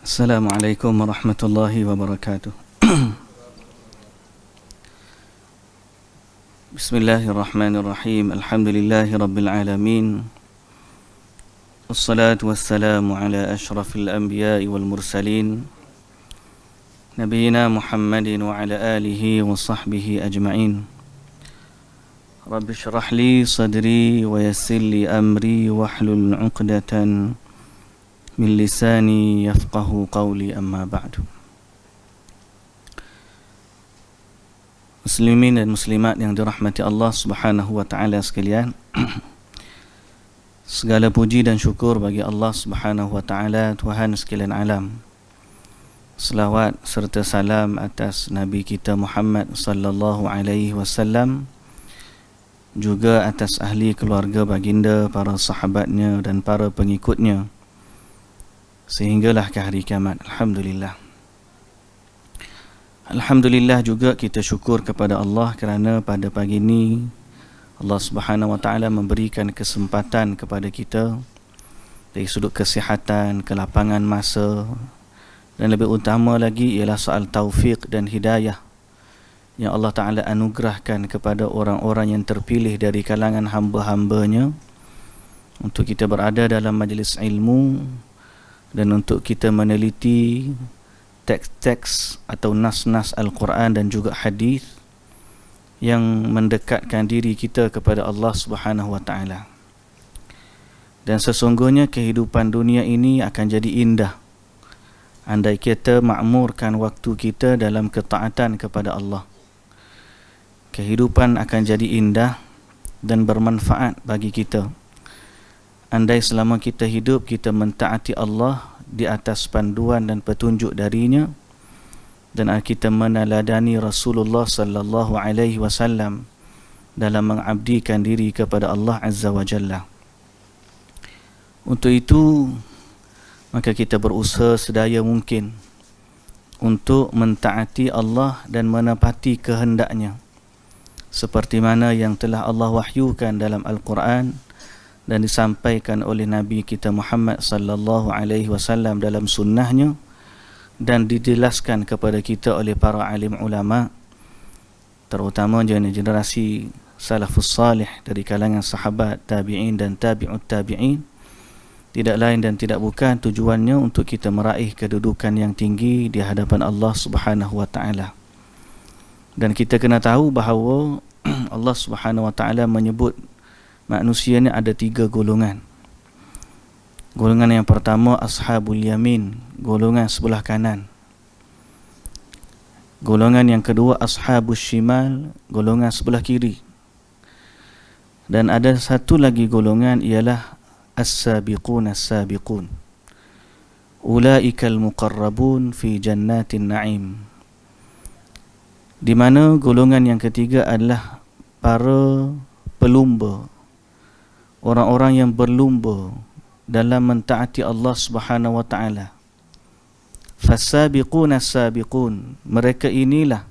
Assalamualaikum warahmatullahi wabarakatuh. Bismillahirrahmanirrahim. Alhamdulillahi rabbil alamin. Wassalatu wassalamu ala ashrafil anbiya'i wal mursalin, Nabiyyina Muhammadin wa ala alihi wa sahbihi ajma'in. Rabbi shrah li sadri wa yassir li amri wahlul 'uqdatan min lisani yafqahu qawli, amma ba'du. Muslimin dan muslimat yang dirahmati Allah Subhanahu wa taala sekalian, segala puji dan syukur bagi Allah Subhanahu wa taala, Tuhan sekalian alam. Selawat serta salam atas Nabi kita Muhammad sallallahu alaihi wasallam, juga atas ahli keluarga baginda, para sahabatnya dan para pengikutnya sehinggalah ke hari kiamat. Alhamdulillah. Alhamdulillah juga kita syukur kepada Allah kerana pada pagi ini Allah Subhanahu wa taala memberikan kesempatan kepada kita dari sudut kesihatan, kelapangan masa, dan lebih utama lagi ialah soal taufik dan hidayah yang Allah Taala anugerahkan kepada orang-orang yang terpilih dari kalangan hamba-hambanya untuk kita berada dalam majlis ilmu dan untuk kita meneliti teks-teks atau nas-nas Al-Quran dan juga hadis yang mendekatkan diri kita kepada Allah Subhanahu wa taala. Dan sesungguhnya kehidupan dunia ini akan jadi indah andai kita makmurkan waktu kita dalam ketaatan kepada Allah. Kehidupan akan jadi indah dan bermanfaat bagi kita andai selama kita hidup kita mentaati Allah di atas panduan dan petunjuk darinya, dan kita meneladani Rasulullah sallallahu alaihi wasallam dalam mengabdikan diri kepada Allah Azza wa Jalla. Untuk itu maka kita berusaha sedaya mungkin untuk mentaati Allah dan menepati kehendaknya seperti mana yang telah Allah wahyukan dalam Al-Quran dan disampaikan oleh Nabi kita Muhammad sallallahu alaihi wasallam dalam sunnahnya, dan dijelaskan kepada kita oleh para alim ulama, terutama generasi salafus salih dari kalangan sahabat, tabi'in dan tabi'ut tabi'in. Tidak lain dan tidak bukan tujuannya untuk kita meraih kedudukan yang tinggi di hadapan Allah Subhanahu wa taala. Dan kita kena tahu bahawa Allah Subhanahu wa taala menyebut manusia ni ada 3 golongan. Golongan yang pertama ashabul yamin, golongan sebelah kanan. Golongan yang kedua ashabus shimal, golongan sebelah kiri. Dan ada satu lagi golongan ialah as-sabiqun as-sabiqun. Ulaikal muqarrabun fi jannatin na'im. Di mana golongan yang ketiga adalah para pelumba, orang-orang yang berlumba dalam mentaati Allah Subhanahu wa taala. Fasabiqun as-sabiqun, mereka inilah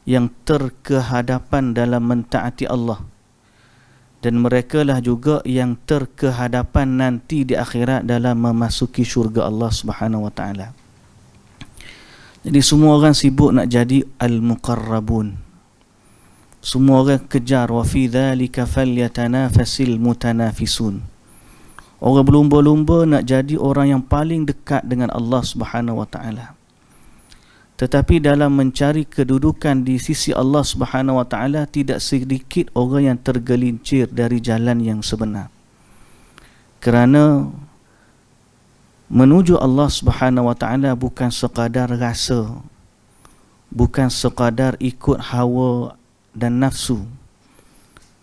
yang terkehadapan dalam mentaati Allah, dan merekalah juga yang terkehadapan nanti di akhirat dalam memasuki syurga Allah Subhanahu wa taala. Jadi semua orang sibuk nak jadi al-muqarrabun. Semua orang kejar, wa fi dzalika falyatanafasil mutanafisun. Orang berlumba-lumba nak jadi orang yang paling dekat dengan Allah Subhanahu wa taala. Tetapi dalam mencari kedudukan di sisi Allah Subhanahu wa taala, tidak sedikit orang yang tergelincir dari jalan yang sebenar. Kerana menuju Allah Subhanahu wa taala bukan sekadar rasa, bukan sekadar ikut hawa dan nafsu,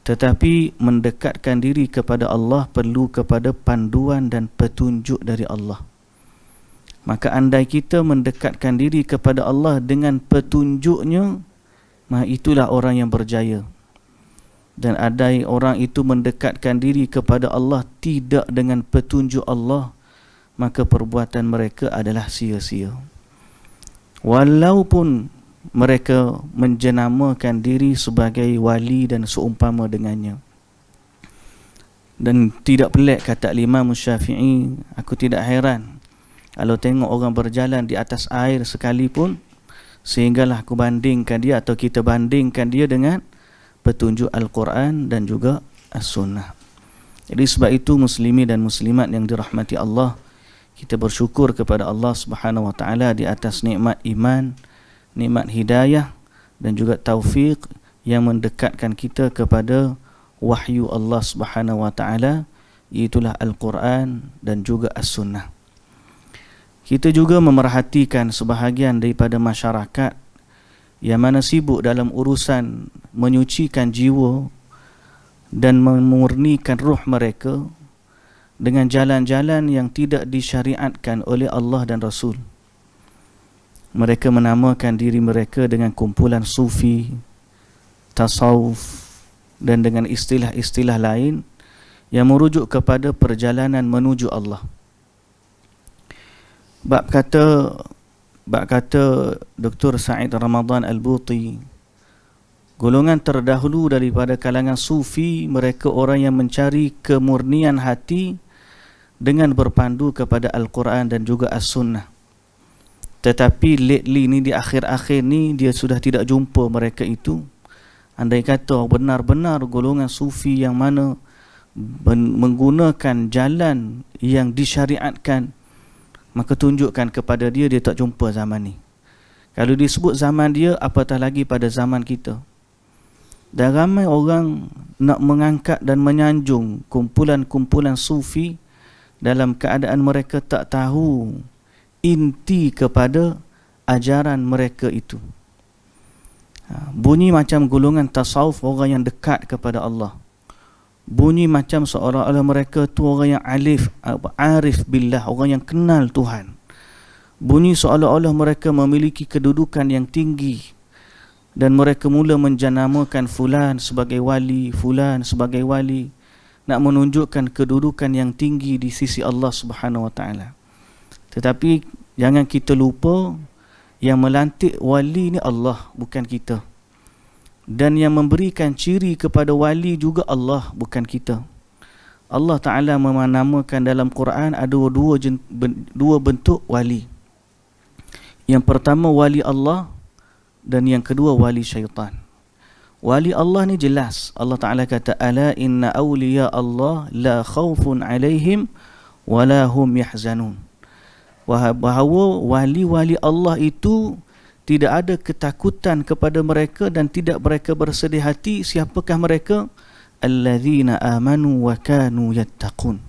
tetapi mendekatkan diri kepada Allah perlu kepada panduan dan petunjuk dari Allah. Maka andai kita mendekatkan diri kepada Allah dengan petunjuknya, maka itulah orang yang berjaya. Dan andai orang itu mendekatkan diri kepada Allah tidak dengan petunjuk Allah, maka perbuatan mereka adalah sia-sia. Walaupun mereka menjenamakan diri sebagai wali dan seumpama dengannya. Dan tidak pelik kata Imam Syafi'i, aku tidak heran Kalau tengok orang berjalan di atas air sekalipun, sehinggalah aku bandingkan dia atau kita bandingkan dia dengan petunjuk Al-Quran dan juga As-Sunnah. Jadi sebab itu muslimin dan muslimat yang dirahmati Allah, kita bersyukur kepada Allah Subhanahu wa taala di atas nikmat iman, nikmat hidayah dan juga taufik yang mendekatkan kita kepada wahyu Allah Subhanahu wa taala, itulah Al-Quran dan juga As-Sunnah. Kita juga memerhatikan sebahagian daripada masyarakat yang mana sibuk dalam urusan menyucikan jiwa dan memurnikan ruh mereka dengan jalan-jalan yang tidak disyariatkan oleh Allah dan Rasul. Mereka menamakan diri mereka dengan kumpulan sufi, tasawuf dan dengan istilah-istilah lain yang merujuk kepada perjalanan menuju Allah. Bab kata Dr. Said Ramadan Al-Buti, golongan terdahulu daripada kalangan sufi, mereka orang yang mencari kemurnian hati dengan berpandu kepada Al-Quran dan juga As-Sunnah. Tetapi lately ni, di akhir-akhir ni, dia sudah tidak jumpa mereka itu. Andai kata benar-benar golongan sufi yang mana menggunakan jalan yang disyariatkan, maka tunjukkan kepada dia, dia tak jumpa zaman ni. Kalau disebut zaman dia, apatah lagi pada zaman kita. Dan ramai orang nak mengangkat dan menyanjung kumpulan-kumpulan sufi dalam keadaan mereka tak tahu inti kepada ajaran mereka itu. Bunyi macam golongan tasawuf, orang yang dekat kepada Allah. Bunyi macam seolah-olah mereka tu orang yang arif billah, orang yang kenal Tuhan. Bunyi seolah-olah mereka memiliki kedudukan yang tinggi dan mereka mula menjenamakan fulan sebagai wali, fulan sebagai wali, nak menunjukkan kedudukan yang tinggi di sisi Allah Subhanahu wa taala. Tetapi jangan kita lupa, yang melantik wali ni Allah, bukan kita. Dan yang memberikan ciri kepada wali juga Allah, bukan kita. Allah Ta'ala menamakan dalam Quran ada dua bentuk wali. Yang pertama wali Allah dan yang kedua wali syaitan. Wali Allah ni jelas. Allah Ta'ala kata, ala inna awliya Allah la khawfun alaihim wa la hum yahzanun. Bahawa wali-wali Allah itu tidak ada ketakutan kepada mereka dan tidak mereka bersedih hati. Siapakah mereka? Alladzina amanu wa kanu yattaqun.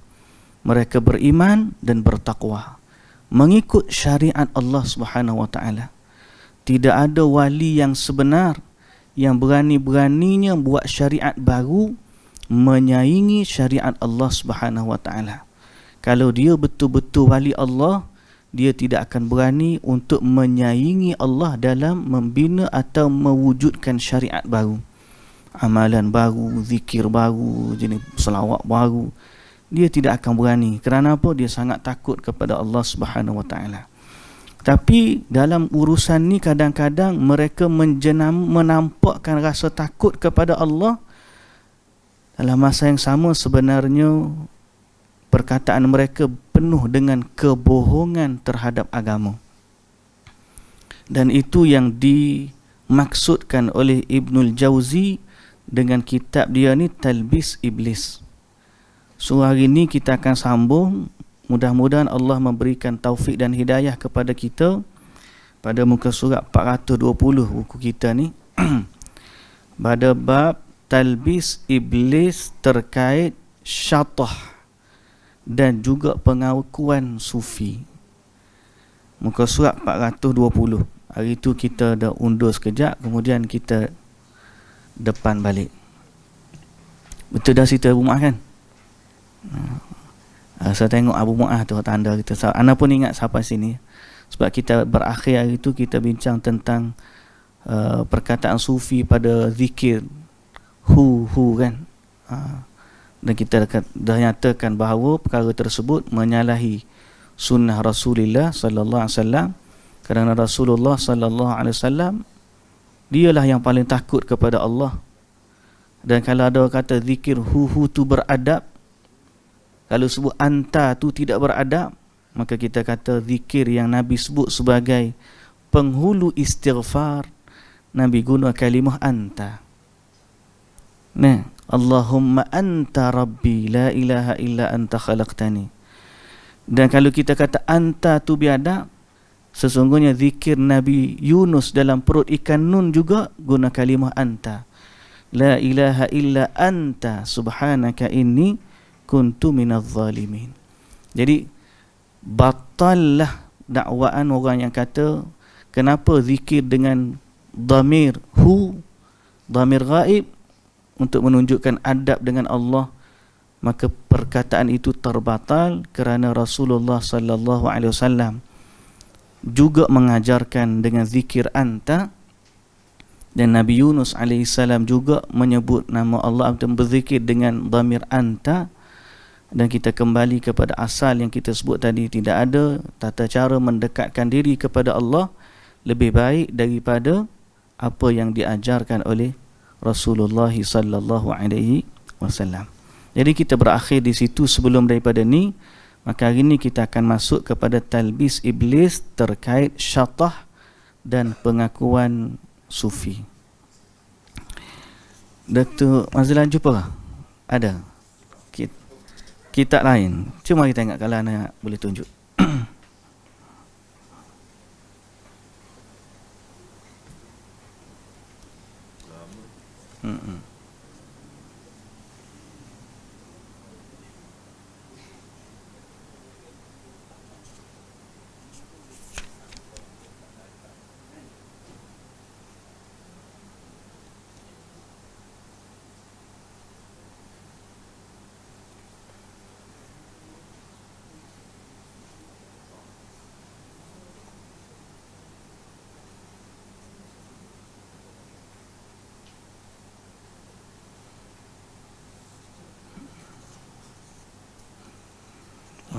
Mereka beriman dan bertakwa, mengikut syariat Allah Subhanahu wa taala. Tidak ada wali yang sebenar yang berani-beraninya buat syariat baru menyaingi syariat Allah Subhanahu wa taala. Kalau dia betul-betul wali Allah, dia tidak akan berani untuk menyaingi Allah dalam membina atau mewujudkan syariat baru, amalan baru, zikir baru, jenis selawat baru. Dia tidak akan berani. Kerana apa? Dia sangat takut kepada Allah Subhanahu wa taala. Tapi dalam urusan ni kadang-kadang mereka menampakkan rasa takut kepada Allah. Dalam masa yang sama sebenarnya perkataan mereka penuh dengan kebohongan terhadap agama. Dan itu yang dimaksudkan oleh Ibnul Jauzi dengan kitab dia ni Talbis Iblis. So hari ni kita akan sambung. Mudah-mudahan Allah memberikan taufik dan hidayah kepada kita pada muka surat 420 buku kita ni pada bab Talbis Iblis terkait syatah dan juga pengakuan sufi. Muka surat 420. Hari tu kita dah undur sekejap, kemudian kita depan balik. Betul dah cerita Abu Mu'ah kan? Saya tengok Abu Mu'ah tu tanda kita. Ana pun ingat sampai sini. Sebab kita berakhir hari tu kita bincang tentang perkataan sufi pada zikir hu kan. Dan kita dah nyatakan bahawa perkara tersebut menyalahi sunnah Rasulullah sallallahu alaihi wasallam, kerana Rasulullah sallallahu alaihi wasallam dialah yang paling takut kepada Allah. Dan kalau ada kata zikir hu tu beradab, kalau sebut anta tu tidak beradab, maka kita kata zikir yang Nabi sebut sebagai penghulu istighfar, Nabi guna kalimah anta. Nah, Allahumma anta rabbi la ilaha illa anta khalaqtani. Dan kalau kita kata anta tu biadab, sesungguhnya zikir Nabi Yunus dalam perut ikan nun juga guna kalimah anta. La ilaha illa anta subhanaka inni kuntu minadh zalimin. Jadi batallah dakwaan orang yang kata kenapa zikir dengan dhamir hu, dhamir ghaib untuk menunjukkan adab dengan Allah, maka perkataan itu terbatal kerana Rasulullah sallallahu alaihi wasallam juga mengajarkan dengan zikir anta, dan Nabi Yunus alaihi salam juga menyebut nama Allah dan berzikir dengan dhamir anta. Dan kita kembali kepada asal yang kita sebut tadi, tidak ada tata cara mendekatkan diri kepada Allah lebih baik daripada apa yang diajarkan oleh Rasulullah sallallahu alaihi wasallam. Jadi kita berakhir di situ. Sebelum daripada ni, maka hari ni kita akan masuk kepada talbis iblis terkait syatah dan pengakuan sufi. Dr. Mazlan jumpa ke? Ada? Kitab lain. Cuma kita tengok kalau anak boleh tunjuk.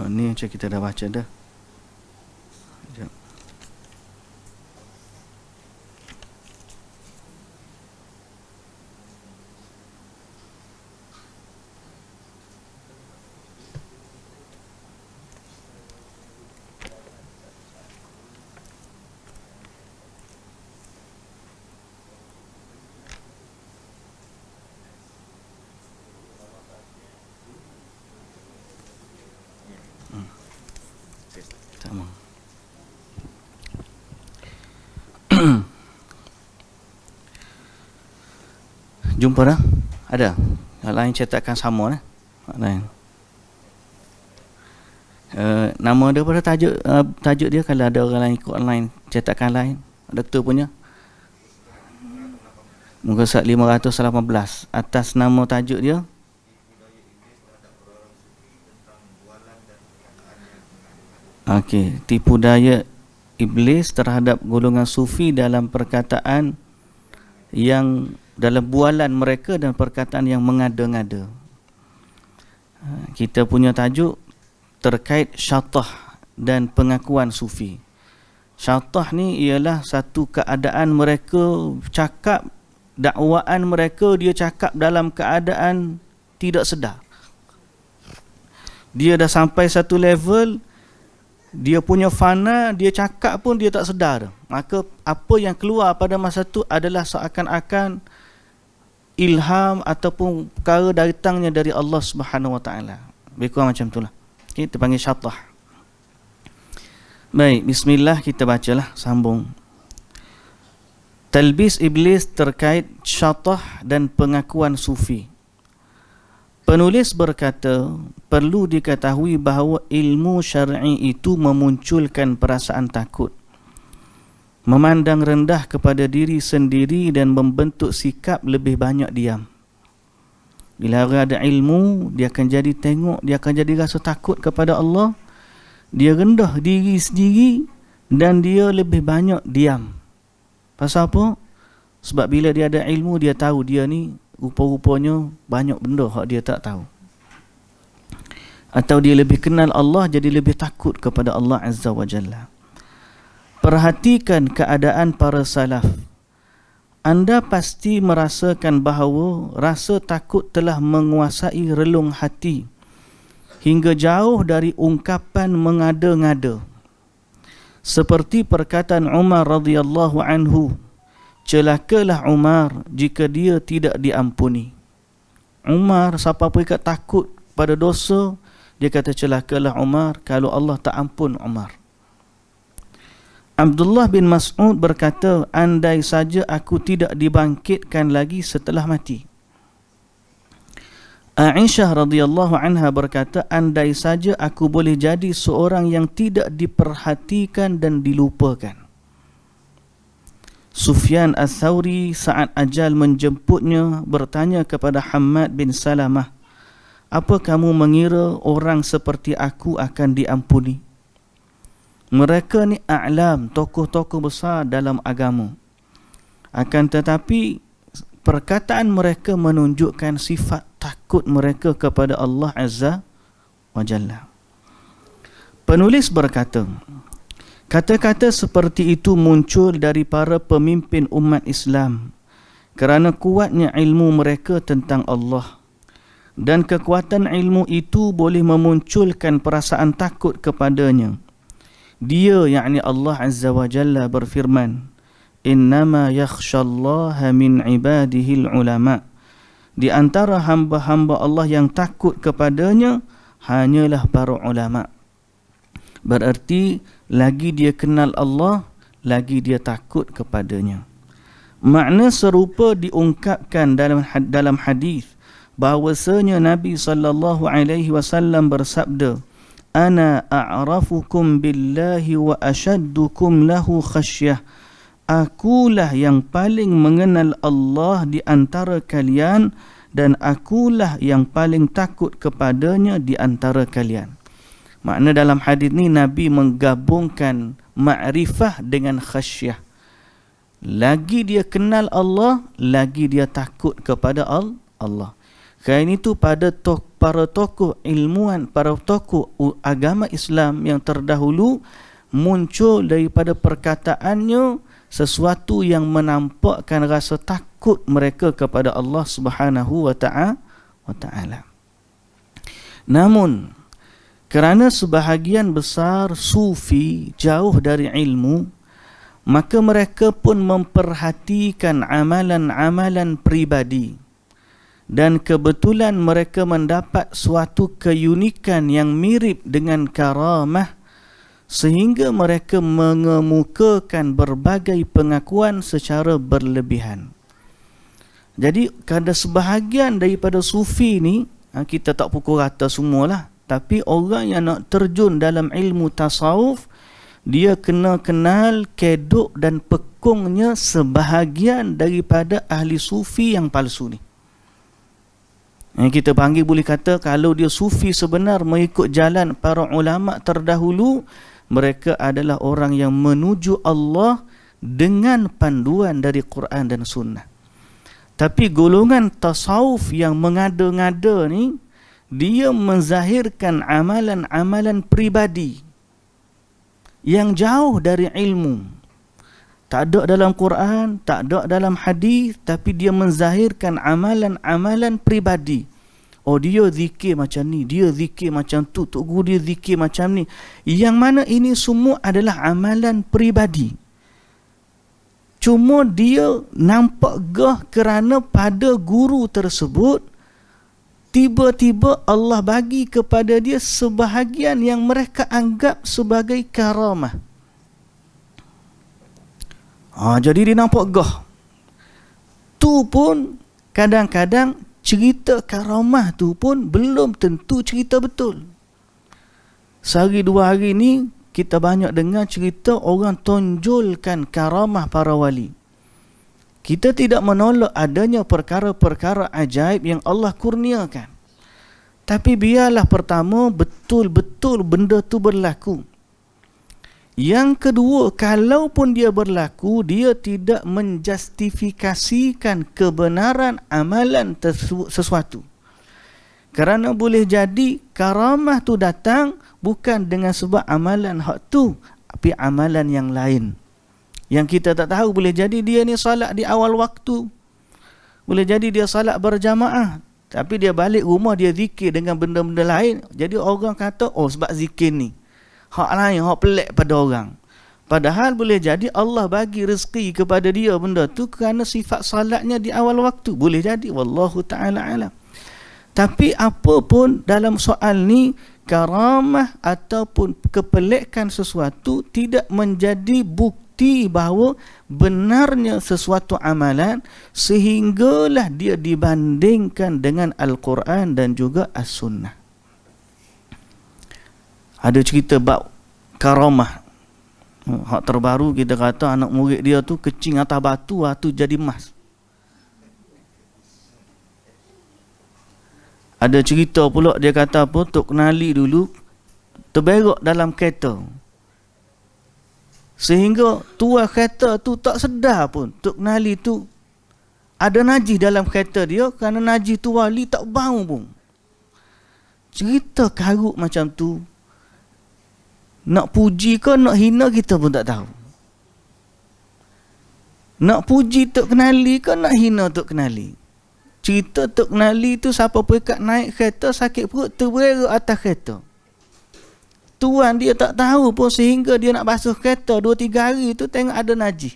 Ni macam kita dah baca dah. Sekejap. Sama. Jumpa dah? Ada? Yang lain cetakan sama lah. Lain. Nama dia pada tajuk dia, kalau ada orang lain ikut online cetakan lain, doktor punya muka surat 518 atas nama tajuk dia tipu daya iblis terhadap golongan sufi dalam perkataan yang dalam bualan mereka dan perkataan yang mengada-ngada. Kita punya tajuk terkait syatah dan pengakuan sufi. Syatah ni ialah satu keadaan mereka cakap, dakwaan mereka dia cakap dalam keadaan tidak sedar. Dia dah sampai satu level, dia punya fana, dia cakap pun dia tak sedar. Maka apa yang keluar pada masa tu adalah seakan-akan ilham ataupun perkara datangnya dari Allah Subhanahu Wa Taala. Lebih kurang macam itulah. Kita panggil syatah. Baik, bismillah, kita bacalah, sambung. Talbis iblis terkait syatah dan pengakuan sufi. Penulis berkata, perlu diketahui bahawa ilmu syar'i itu memunculkan perasaan takut, memandang rendah kepada diri sendiri dan membentuk sikap lebih banyak diam. Bila ada ilmu, dia akan jadi tengok, dia akan jadi rasa takut kepada Allah, dia rendah diri sendiri dan dia lebih banyak diam. Pasal apa? Sebab bila dia ada ilmu, dia tahu dia ni rupa-rupanya banyak benda hak dia tak tahu. Atau dia lebih kenal Allah, jadi lebih takut kepada Allah Azza wa Jalla. Perhatikan keadaan para salaf. Anda pasti merasakan bahawa rasa takut telah menguasai relung hati hingga jauh dari ungkapan mengada-ngada. Seperti perkataan Umar radhiyallahu anhu, celakalah Umar jika dia tidak diampuni. Umar, siapa pun ikat takut pada dosa, dia kata celakalah Umar kalau Allah tak ampun Umar. Abdullah bin Mas'ud berkata, andai saja aku tidak dibangkitkan lagi setelah mati. Aisyah radhiyallahu anha berkata, andai saja aku boleh jadi seorang yang tidak diperhatikan dan dilupakan. Sufyan Ats-Tsauri saat ajal menjemputnya bertanya kepada Hammad bin Salamah, apa kamu mengira orang seperti aku akan diampuni? Mereka ni a'lam, tokoh-tokoh besar dalam agama. Akan tetapi perkataan mereka menunjukkan sifat takut mereka kepada Allah Azza wa Jalla. Penulis berkata, kata-kata seperti itu muncul dari para pemimpin umat Islam kerana kuatnya ilmu mereka tentang Allah. Dan kekuatan ilmu itu boleh memunculkan perasaan takut kepadanya. Dia, yakni Allah Azza wa Jalla berfirman, innama yakhshallaha min ibadihil ulama. Di antara hamba-hamba Allah yang takut kepadanya hanyalah para ulama. Berarti lagi dia kenal Allah, lagi dia takut kepadanya. Makna serupa diungkapkan dalam hadis bahawasanya Nabi sallallahu alaihi wasallam bersabda, ana a'rafukum billahi wa ashaddukum lahu khasyah. Akulah yang paling mengenal Allah di antara kalian dan akulah yang paling takut kepadanya di antara kalian. Makna dalam hadis ni Nabi menggabungkan ma'rifah dengan khasyah. Lagi dia kenal Allah, lagi dia takut kepada Allah. Kerana itu pada para tokoh ilmuwan, para tokoh agama Islam yang terdahulu muncul daripada perkataannya sesuatu yang menampakkan rasa takut mereka kepada Allah Subhanahu wa ta'ala. Namun kerana sebahagian besar sufi jauh dari ilmu, maka mereka pun memperhatikan amalan-amalan pribadi. Dan kebetulan mereka mendapat suatu keunikan yang mirip dengan karamah, sehingga mereka mengemukakan berbagai pengakuan secara berlebihan. Jadi ada sebahagian daripada sufi ni, kita tak pukul rata semualah, tapi orang yang nak terjun dalam ilmu tasawuf, dia kena kenal kedok dan pekungnya sebahagian daripada ahli sufi yang palsu ni. Yang kita panggil, boleh kata, kalau dia sufi sebenar mengikut jalan para ulama terdahulu, mereka adalah orang yang menuju Allah dengan panduan dari Quran dan Sunnah. Tapi golongan tasawuf yang mengada-ngada ni, dia menzahirkan amalan-amalan pribadi yang jauh dari ilmu. Tak ada dalam Quran, tak ada dalam hadis, tapi dia menzahirkan amalan-amalan pribadi. Oh, dia zikir macam ni, dia zikir macam tu, tok guru dia zikir macam ni. Yang mana ini semua adalah amalan pribadi. Cuma dia nampak gah kerana pada guru tersebut tiba-tiba Allah bagi kepada dia sebahagian yang mereka anggap sebagai karamah. Jadi dia nampak gah. Tu pun kadang-kadang cerita karamah tu pun belum tentu cerita betul. Sehari dua hari ni kita banyak dengar cerita orang tonjolkan karamah para wali. Kita tidak menolak adanya perkara-perkara ajaib yang Allah kurniakan. Tapi biarlah pertama betul-betul benda tu berlaku. Yang kedua, kalaupun dia berlaku, dia tidak menjustifikasikan kebenaran amalan sesuatu. Kerana boleh jadi karamah tu datang bukan dengan sebab amalan hak tu, tapi amalan yang lain. Yang kita tak tahu, boleh jadi dia ni salat di awal waktu. Boleh jadi dia salat berjamaah. Tapi dia balik rumah dia zikir dengan benda-benda lain. Jadi orang kata, oh sebab zikir ni hak lain, hak pelik pada orang. Padahal boleh jadi Allah bagi rezeki kepada dia benda tu kerana sifat salatnya di awal waktu. Boleh jadi, wallahu ta'ala alam. Tapi apa pun dalam soal ni, karamah ataupun kepelikan sesuatu tidak menjadi bukti bahawa benarnya sesuatu amalan sehinggalah dia dibandingkan dengan Al-Quran dan juga As-Sunnah. Ada cerita bab karamah. Hak terbaru kita kata anak murid dia tu kecing atas batu, tu jadi emas. Ada cerita pula dia kata apa, Tok Kenali dulu terberak dalam kereta. Sehingga tuan kereta tu tak sedar pun Tok Kenali tu ada najis dalam kereta dia, kerana najis tu wali tak bau pun. Cerita karut macam tu, nak puji ke nak hina kita pun tak tahu. Nak puji Tok Kenali ke nak hina Tok Kenali. Cerita Tok Kenali tu siapa pekat naik kereta sakit perut terberak atas kereta. Tuan dia tak tahu pun sehingga dia nak basuh kereta 2-3 hari tu tengok ada najis.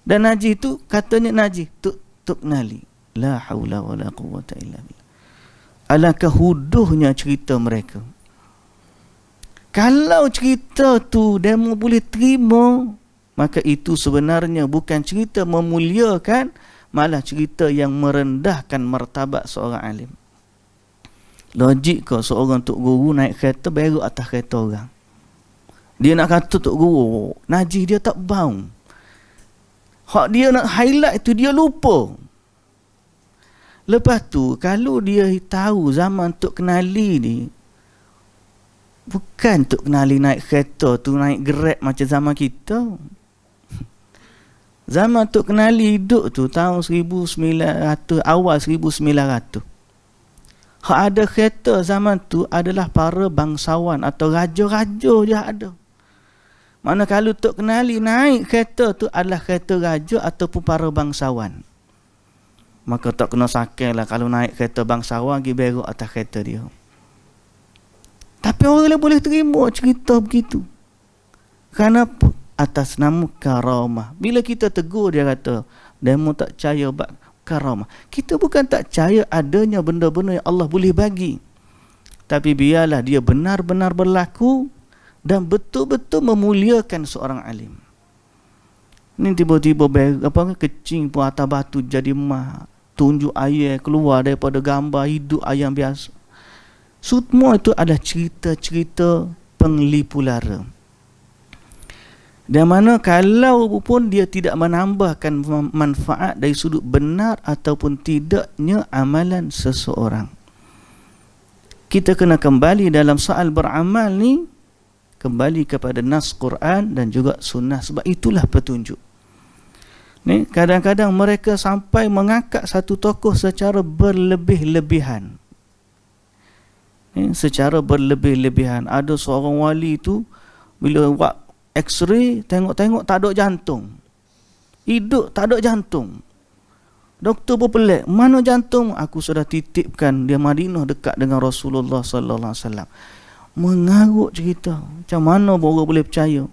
Dan najis tu katanya najis Tok Kenali. La haula wala quwwata illa billah. Alangkah huduhnya cerita mereka. Kalau cerita tu demo boleh terima, maka itu sebenarnya bukan cerita memuliakan, malah cerita yang merendahkan martabat seorang alim. Logik ke seorang tok guru naik kereta berak atas kereta orang? Dia nak kata tok guru najis dia tak bau. Hak dia nak highlight tu dia lupa. Lepas tu kalau dia tahu zaman Tok Kenali ni bukan Tok Kenali naik kereta tu naik Grab macam zaman kita. Zaman Tok Kenali hidup tu tahun 1900, awal 1900. Hak ada kereta zaman tu adalah para bangsawan atau raja-raja je ada. Mana kalau Tok Kenali naik kereta tu adalah kereta raja ataupun para bangsawan. Maka tak kena sakal lah kalau naik kereta bangsawan pergi berak atas kereta dia. Tapi orang lain boleh terima cerita begitu. Kenapa? Atas nama karamah. Bila kita tegur dia kata, demo tak percaya bab karamah. Kita bukan tak percaya adanya benda-benda yang Allah boleh bagi. Tapi biarlah dia benar-benar berlaku dan betul-betul memuliakan seorang alim. Ni tiba-tiba kecing pun atas batu jadi emas. Tunjuk air keluar daripada gambar hidup ayam biasa. Semua itu adalah cerita-cerita penglipu lara. Dan mana kalau pun dia tidak menambahkan manfaat dari sudut benar ataupun tidaknya amalan seseorang. Kita kena kembali dalam soal beramal ni, kembali kepada nas Quran dan juga sunnah. Sebab itulah petunjuk. Ni kadang-kadang mereka sampai mengangkat satu tokoh secara berlebih-lebihan. Secara berlebih-lebihan. Ada seorang wali tu bila buat X-ray tengok-tengok tak ada jantung. Hidup tak ada jantung. Doktor pun pelik, mana jantung? Aku sudah titipkan dia Madinah dekat dengan Rasulullah sallallahu alaihi wasallam. Mengarut cerita. Macam mana orang boleh percaya?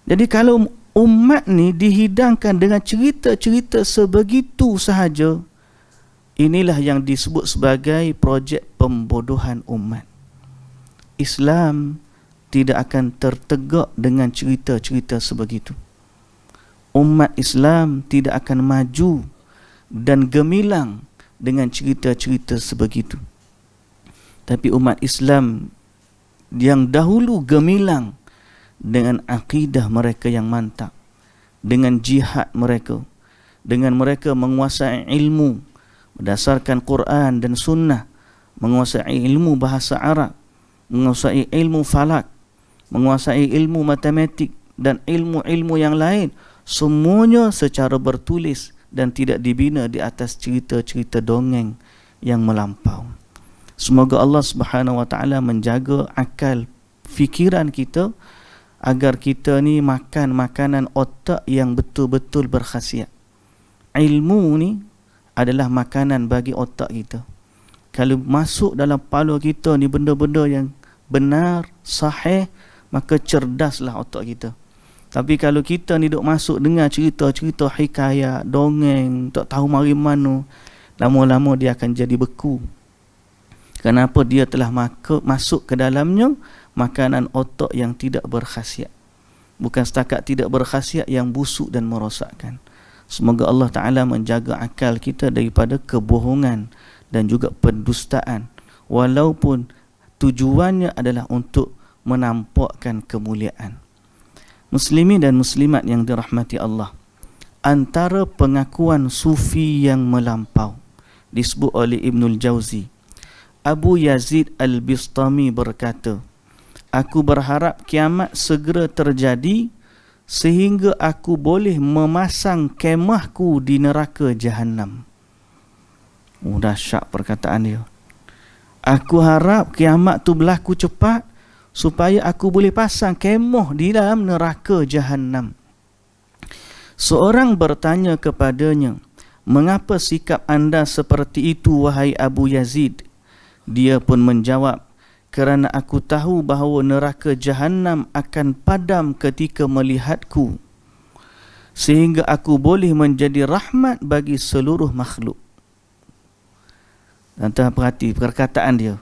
Jadi kalau umat ni dihidangkan dengan cerita-cerita sebegitu sahaja, inilah yang disebut sebagai projek pembodohan umat. Islam tidak akan tertegak dengan cerita-cerita sebegitu. Umat Islam tidak akan maju dan gemilang dengan cerita-cerita sebegitu. Tapi umat Islam yang dahulu gemilang dengan akidah mereka yang mantap, dengan jihad mereka, dengan mereka menguasai ilmu berdasarkan Quran dan Sunnah, menguasai ilmu bahasa Arab, menguasai ilmu falak, menguasai ilmu matematik dan ilmu-ilmu yang lain, semuanya secara bertulis dan tidak dibina di atas cerita-cerita dongeng yang melampau. Semoga Allah Subhanahu wa taala menjaga akal fikiran kita agar kita ni makan makanan otak yang betul-betul berkhasiat. Ilmu ni adalah makanan bagi otak kita. Kalau masuk dalam kepala kita ni benda-benda yang benar, sahih, maka cerdaslah otak kita. Tapi kalau kita ni duk masuk dengar cerita-cerita hikayat, dongeng, tak tahu mari mana, lama-lama dia akan jadi beku. Kenapa? Dia telah masuk ke dalamnya makanan otak yang tidak berkhasiat. Bukan setakat tidak berkhasiat, yang busuk dan merosakkan. Semoga Allah Ta'ala menjaga akal kita daripada kebohongan dan juga pendustaan, walaupun tujuannya adalah untuk menampakkan kemuliaan. Muslimin dan muslimat yang dirahmati Allah, antara pengakuan sufi yang melampau disebut oleh Ibnul Jauzi, Abu Yazid Al-Bistami berkata, aku berharap kiamat segera terjadi sehingga aku boleh memasang kemahku di neraka Jahannam. Dahsyat perkataan dia. Aku harap kiamat tu berlaku cepat supaya aku boleh pasang kemah di dalam neraka Jahannam. Seorang bertanya kepadanya, mengapa sikap anda seperti itu wahai Abu Yazid? Dia pun menjawab, kerana aku tahu bahawa neraka Jahannam akan padam ketika melihatku, sehingga aku boleh menjadi rahmat bagi seluruh makhluk. Tuan-tuan perhati perkataan dia.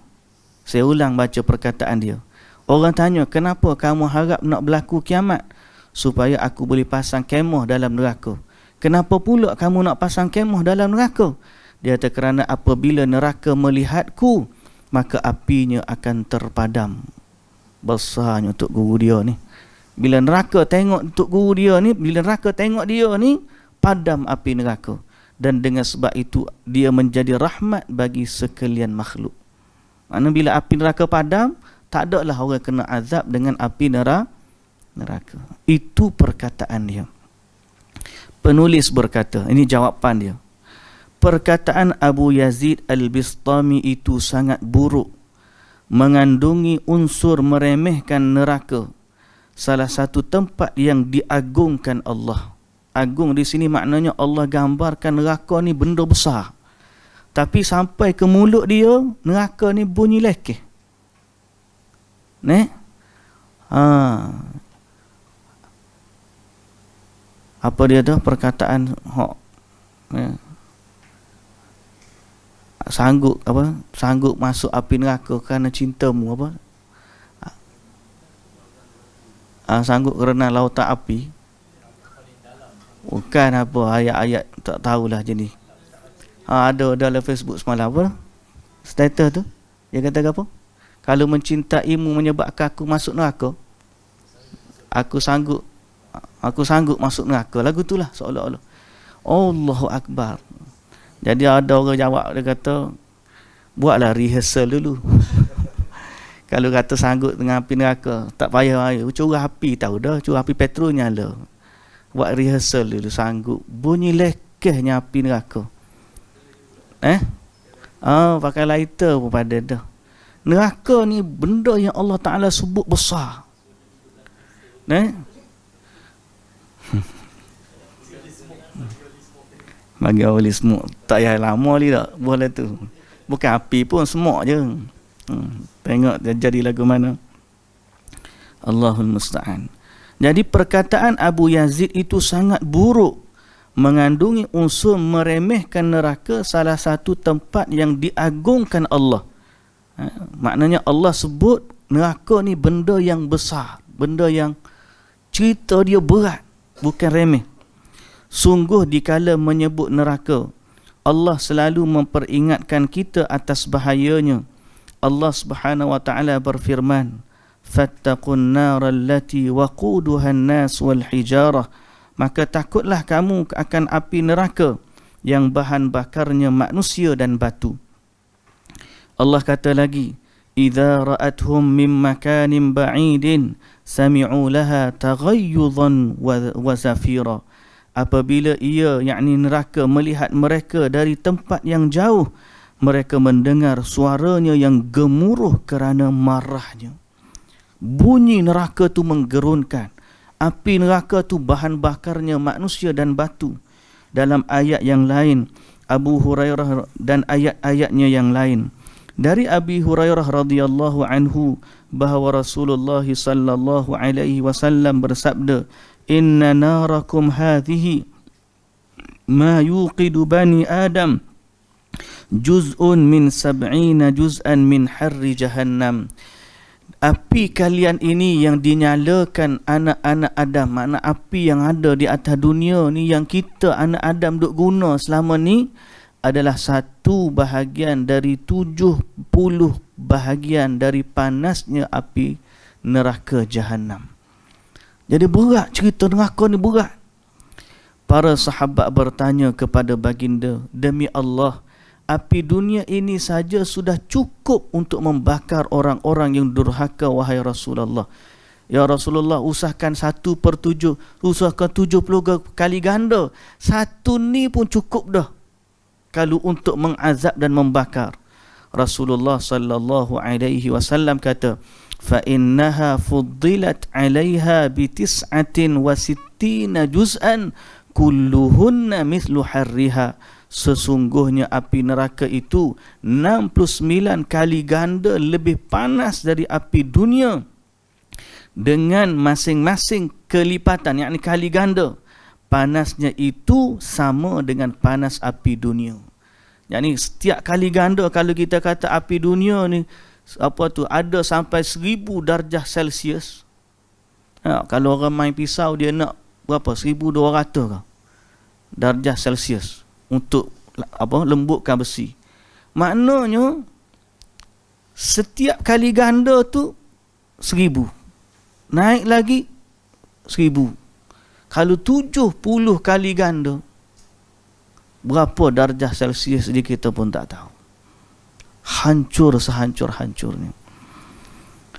Saya ulang baca perkataan dia. Orang tanya, kenapa kamu harap nak berlaku kiamat? Supaya aku boleh pasang kemah dalam neraka. Kenapa pula kamu nak pasang kemah dalam neraka? Dia kata, kerana apabila neraka melihatku, maka apinya akan terpadam. Besarnya untuk guru dia ni. Bila neraka tengok untuk guru dia ni, bila neraka tengok dia ni, padam api neraka. Dan dengan sebab itu dia menjadi rahmat bagi sekalian makhluk. Maksudnya bila api neraka padam, tak ada lah orang kena azab dengan api neraka. Itu perkataan dia. Penulis berkata, ini jawapan dia, perkataan Abu Yazid Al-Bistami itu sangat buruk, mengandungi unsur meremehkan neraka, salah satu tempat yang diagungkan Allah. Agung di sini maknanya Allah gambarkan neraka ni benda besar, tapi sampai ke mulut dia, neraka ni bunyi lekeh. Apa dia tu perkataan sanggup masuk api neraka kerana cintamu, sanggup kerana lautan api. Bukan apa ayat-ayat tak tahulah jenis. Ada dalam Facebook semalam apa? Status tu dia kata apa? Kalau mencintaimu menyebabkan aku masuk neraka, aku sanggup masuk neraka. Lagu itulah seolah-olah. Allahu Akbar. Jadi ada orang jawab, dia kata, buatlah rehearsal dulu. Kalau kata sanggup dengan api neraka, tak payah air. Curah api tahu dah, curah api petrol nyala. Buat rehearsal dulu, sanggup. Bunyi lekehnya api neraka. Pakai lighter pun pada dah. Neraka ni benda yang Allah Ta'ala sebut besar. Bagi awali semua. Tak payah lama ni tak. Boleh tu. Bukan api pun, semua je. Tengok jadi lagu mana. Allahul Musta'an. Jadi perkataan Abu Yazid itu sangat buruk, mengandungi unsur meremehkan neraka, salah satu tempat yang diagungkan Allah. Maknanya Allah sebut neraka ni benda yang besar, benda yang cerita dia berat, bukan remeh. Sungguh dikala menyebut neraka, Allah selalu memperingatkan kita atas bahayanya. Allah Subhanahu wa taala berfirman, fattaqun nar allati waquduha an-nas wal hijarah, maka takutlah kamu akan api neraka yang bahan bakarnya manusia dan batu. Allah kata lagi, idza ra'athum min makanin ba'idin sami'u laha taghayyudan wa zafira, apabila ia yakni neraka melihat mereka dari tempat yang jauh, mereka mendengar suaranya yang gemuruh kerana marahnya. Bunyi neraka tu menggerunkan. Api neraka tu bahan bakarnya manusia dan batu. Dalam ayat yang lain, Abu Hurairah dan ayat-ayatnya yang lain. Dari Abi Hurairah radhiyallahu anhu bahawa Rasulullah sallallahu alaihi wasallam bersabda, "Inna narakum hadhihi ma yuqidu bani Adam juz'un min sab'ina juz'an min harri jahannam." Api kalian ini yang dinyalakan anak-anak Adam, makna api yang ada di atas dunia ni yang kita anak Adam duk guna selama ni, adalah satu bahagian dari 70 bahagian dari panasnya api neraka Jahannam. Jadi berat cerita neraka ni, berat. Para sahabat bertanya kepada baginda, "Demi Allah, api dunia ini saja sudah cukup untuk membakar orang-orang yang durhaka, wahai Rasulullah." Ya Rasulullah, usahakan 1/7, usahakan 70 kali ganda. Satu ni pun cukup dah kalau untuk mengazab dan membakar. Rasulullah sallallahu alaihi wasallam kata, "Fa innaha fuddilat 'alaiha bi 69 juz'an kulluhunna mithlu harriha." Sesungguhnya api neraka itu 69 kali ganda lebih panas dari api dunia, dengan masing-masing kelipatan, yakni kali ganda. Panasnya itu sama dengan panas api dunia. Yakni setiap kali ganda, kalau kita kata api dunia ni ada sampai 1000 darjah Celsius. Kalau orang main pisau dia nak berapa? 1200 ke darjah Celsius untuk lembutkan besi. Maknanya setiap kali ganda tu 1000, naik lagi 1000. Kalau 70 kali ganda, berapa darjah Celsius dia kita pun tak tahu. Hancur sehancur-hancurnya.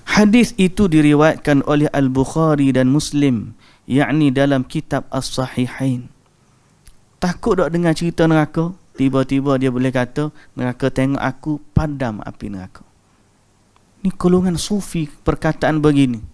Hadis itu diriwayatkan oleh Al-Bukhari dan Muslim, yakni dalam kitab As-Sahihain. Takut tak dengar cerita neraka? Tiba-tiba dia boleh kata, neraka tengok aku, padam api neraka. Ni golongan sufi perkataan begini.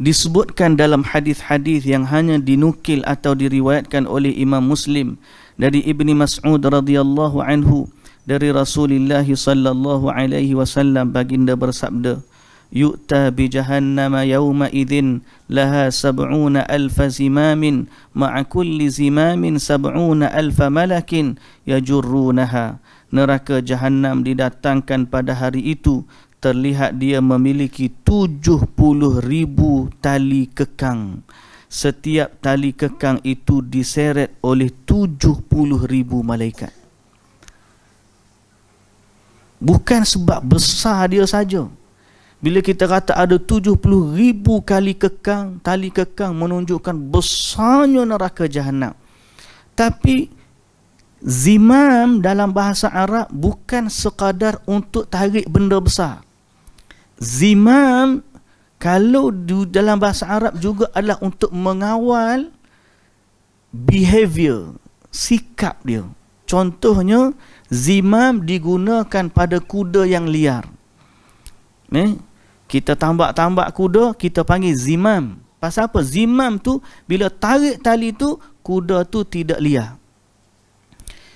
Disebutkan dalam hadis-hadis yang hanya dinukil atau diriwayatkan oleh Imam Muslim dari Ibni Mas'ud radhiyallahu anhu, dari Rasulullah sallallahu alaihi wasallam, baginda bersabda, "Yu'ta bi jahannama yawma idzin laha 70,000 zimamin ma'a kulli zimamin 70,000 malakin yajurrunaha." Neraka Jahannam didatangkan pada hari itu, terlihat dia memiliki 70,000 tali kekang. Setiap tali kekang itu diseret oleh 70,000 malaikat. Bukan sebab besar dia saja. Bila kita kata ada 70,000 kali kekang, tali kekang menunjukkan besarnya neraka Jahannam. Tapi zimam dalam bahasa Arab bukan sekadar untuk tarik benda besar. Zimam kalau dalam bahasa Arab juga adalah untuk mengawal behavior, sikap dia. Contohnya, zimam digunakan pada kuda yang liar. Kita tambak-tambak kuda, kita panggil zimam. Pasal apa? Zimam tu bila tarik tali tu, kuda tu tidak liar.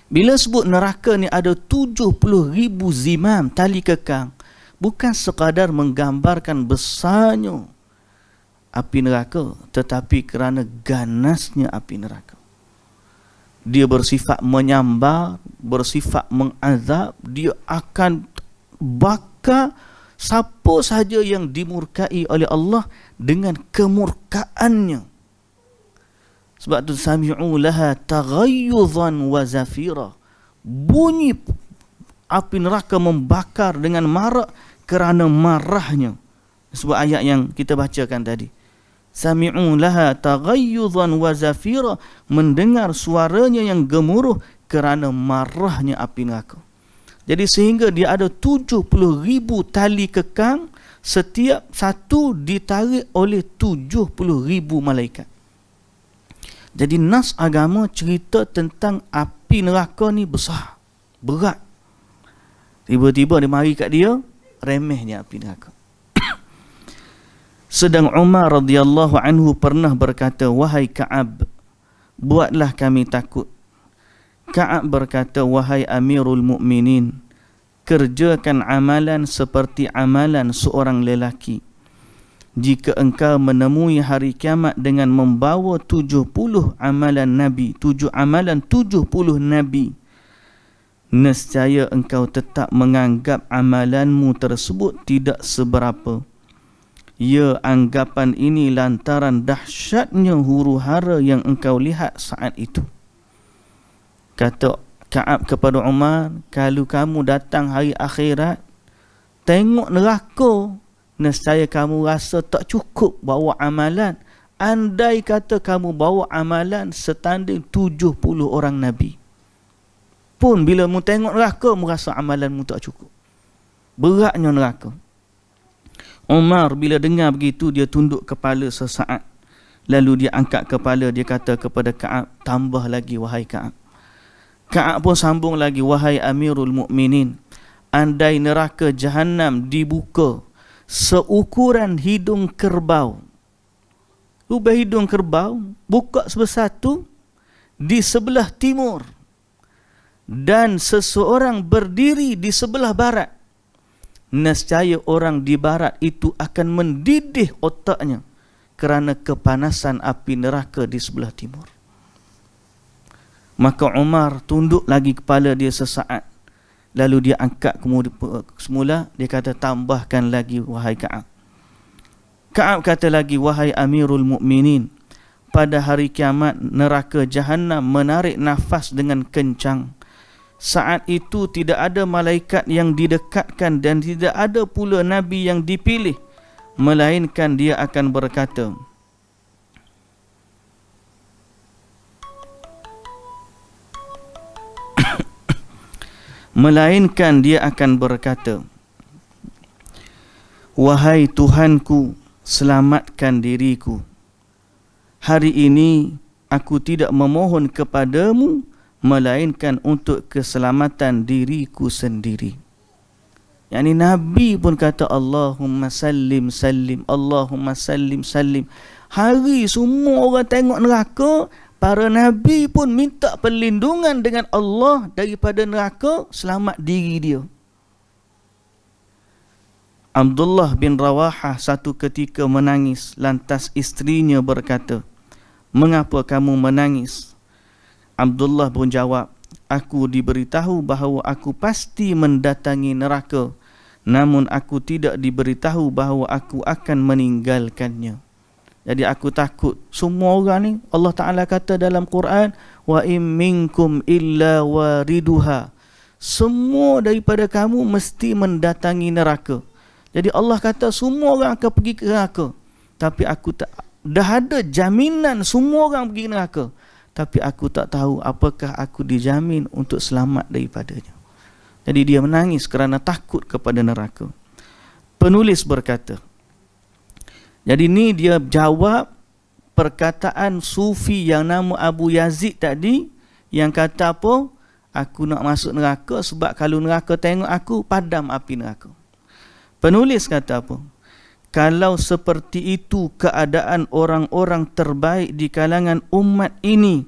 Bila sebut neraka ni ada 70,000 zimam, tali kekang, bukan sekadar menggambarkan besarnya api neraka, tetapi kerana ganasnya api neraka. Dia bersifat menyambar, bersifat mengazab, dia akan bakar siapa sahaja yang dimurkai oleh Allah dengan kemurkaannya. Sebab tu sami'u laha taghayyuzan wa zafira. Bunyi api neraka membakar dengan marak kerana marahnya. Sebab ayat yang kita bacakan tadi. Sami'u laha taghayyuzan wa zafira, mendengar suaranya yang gemuruh kerana marahnya api neraka. Jadi sehingga dia ada 70,000 tali kekang, setiap satu ditarik oleh 70,000 malaikat. Jadi nas agama cerita tentang api neraka ni besar, berat. Tiba-tiba dia mari kat dia, remehnya api neraka. Sedang Umar radhiyallahu anhu pernah berkata, "Wahai Ka'ab, buatlah kami takut. Ka'ab berkata, wahai Amirul Mukminin, kerjakan amalan seperti amalan seorang lelaki. Jika engkau menemui hari kiamat dengan membawa 70 amalan Nabi, 70 Nabi, nescaya engkau tetap menganggap amalanmu tersebut tidak seberapa. Ya, anggapan ini lantaran dahsyatnya huru-hara yang engkau lihat saat itu. Kata Ka'ab kepada Umar, kalau kamu datang hari akhirat, tengok neraka, nescaya kamu rasa tak cukup bawa amalan. Andai kata kamu bawa amalan setanding 70 orang Nabi, pun bila mu tengok neraka, mu rasa amalanmu tak cukup. Beratnya neraka. Umar bila dengar begitu, dia tunduk kepala sesaat. Lalu dia angkat kepala, dia kata kepada Ka'ab, tambah lagi wahai Ka'ab. Ka'ab pun sambung lagi, wahai Amirul Mukminin, andai neraka Jahannam dibuka seukuran hidung kerbau, lubang hidung kerbau buka sebesar tu di sebelah timur, dan seseorang berdiri di sebelah barat, nescaya orang di barat itu akan mendidih otaknya kerana kepanasan api neraka di sebelah timur. Maka Umar tunduk lagi kepala dia sesaat. Lalu dia angkat semula, dia kata, tambahkan lagi wahai Ka'ab. Ka'ab kata lagi, wahai Amirul Mukminin, pada hari kiamat neraka Jahannam menarik nafas dengan kencang. Saat itu tidak ada malaikat yang didekatkan dan tidak ada pula Nabi yang dipilih, melainkan dia akan berkata, wahai Tuhanku, selamatkan diriku. Hari ini aku tidak memohon kepadamu, melainkan untuk keselamatan diriku sendiri. Yani Nabi pun kata, Allahumma sallim sallim, Allahumma sallim sallim. Hari semua orang tengok neraka, para Nabi pun minta perlindungan dengan Allah daripada neraka, selamat diri dia. Abdullah bin Rawahah satu ketika menangis, lantas isterinya berkata, mengapa kamu menangis? Abdullah pun jawab, aku diberitahu bahawa aku pasti mendatangi neraka, namun aku tidak diberitahu bahawa aku akan meninggalkannya. Jadi aku takut. Semua orang ni, Allah Ta'ala kata dalam Quran, wa im minkum illa wariduha, semua daripada kamu mesti mendatangi neraka. Jadi Allah kata semua orang akan pergi ke neraka, tapi aku tak, dah ada jaminan semua orang pergi neraka, tapi aku tak tahu apakah aku dijamin untuk selamat daripadanya. Jadi dia menangis kerana takut kepada neraka. Penulis berkata, jadi ni dia jawab perkataan Sufi yang nama Abu Yazid tadi, yang kata apa? Aku nak masuk neraka sebab kalau neraka tengok aku, padam api neraka. Penulis kata apa? Kalau seperti itu keadaan orang-orang terbaik di kalangan umat ini,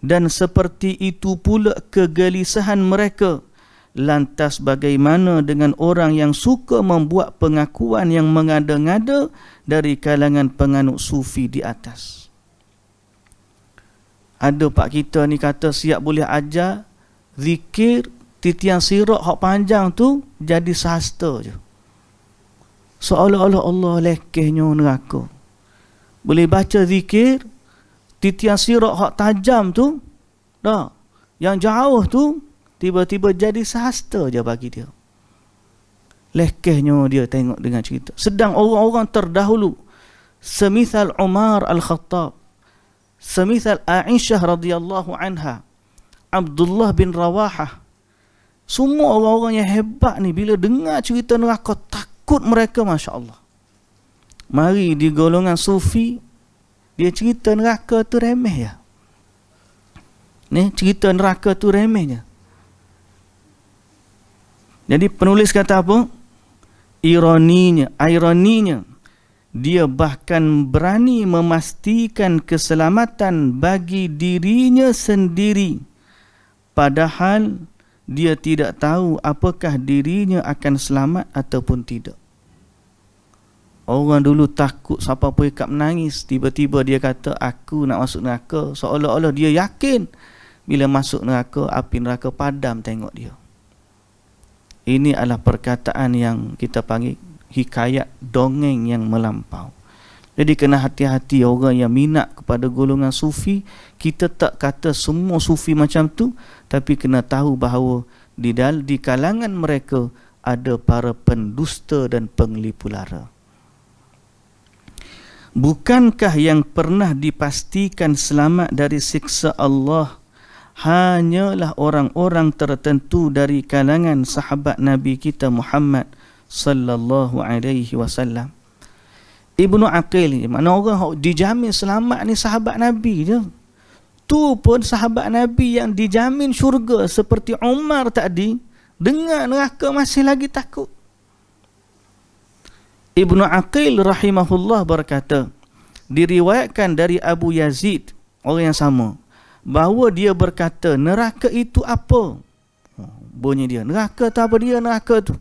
dan seperti itu pula kegelisahan mereka, lantas bagaimana dengan orang yang suka membuat pengakuan yang mengada-ngada dari kalangan penganut sufi di atas? Ada pak kita ni kata siap boleh ajar zikir titian sirat hak panjang tu jadi sahasta je. Seolah-olah Allah lekehnya neraka. Boleh baca zikir titian sirat hak tajam tu, dah, yang jauh tu tiba-tiba jadi sahasta je bagi dia. Lekehnya dia tengok dengan cerita. Sedang orang-orang terdahulu, semisal Umar Al-Khattab, semisal Aisyah radhiyallahu anha, Abdullah bin Rawahah, semua orang-orang yang hebat ni bila dengar cerita neraka takut mereka, Masya Allah. Mari di golongan sufi, dia cerita neraka tu remeh ya. Ni cerita neraka tu remehnya. Jadi penulis kata apa? Ironinya, dia bahkan berani memastikan keselamatan bagi dirinya sendiri padahal dia tidak tahu apakah dirinya akan selamat ataupun tidak. Orang dulu takut siapa pun ikat menangis, tiba-tiba dia kata aku nak masuk neraka, seolah-olah dia yakin bila masuk neraka api neraka padam tengok dia. Ini adalah perkataan yang kita panggil hikayat dongeng yang melampau. Jadi kena hati-hati orang yang minat kepada golongan sufi. Kita tak kata semua sufi macam tu, tapi kena tahu bahawa di kalangan mereka ada para pendusta dan penglipu lara. Bukankah yang pernah dipastikan selamat dari siksa Allah hanyalah orang-orang tertentu dari kalangan sahabat Nabi kita Muhammad sallallahu alaihi wasallam? Ibnu Aqil, mana orang dijamin selamat ni sahabat Nabi je. Tu pun sahabat Nabi yang dijamin syurga seperti Umar tadi, dengar neraka masih lagi takut. Ibnu Aqil rahimahullah berkata, diriwayatkan dari Abu Yazid, orang yang sama, bahawa dia berkata, neraka itu apa? Bunyi dia, neraka tu apa dia neraka tu?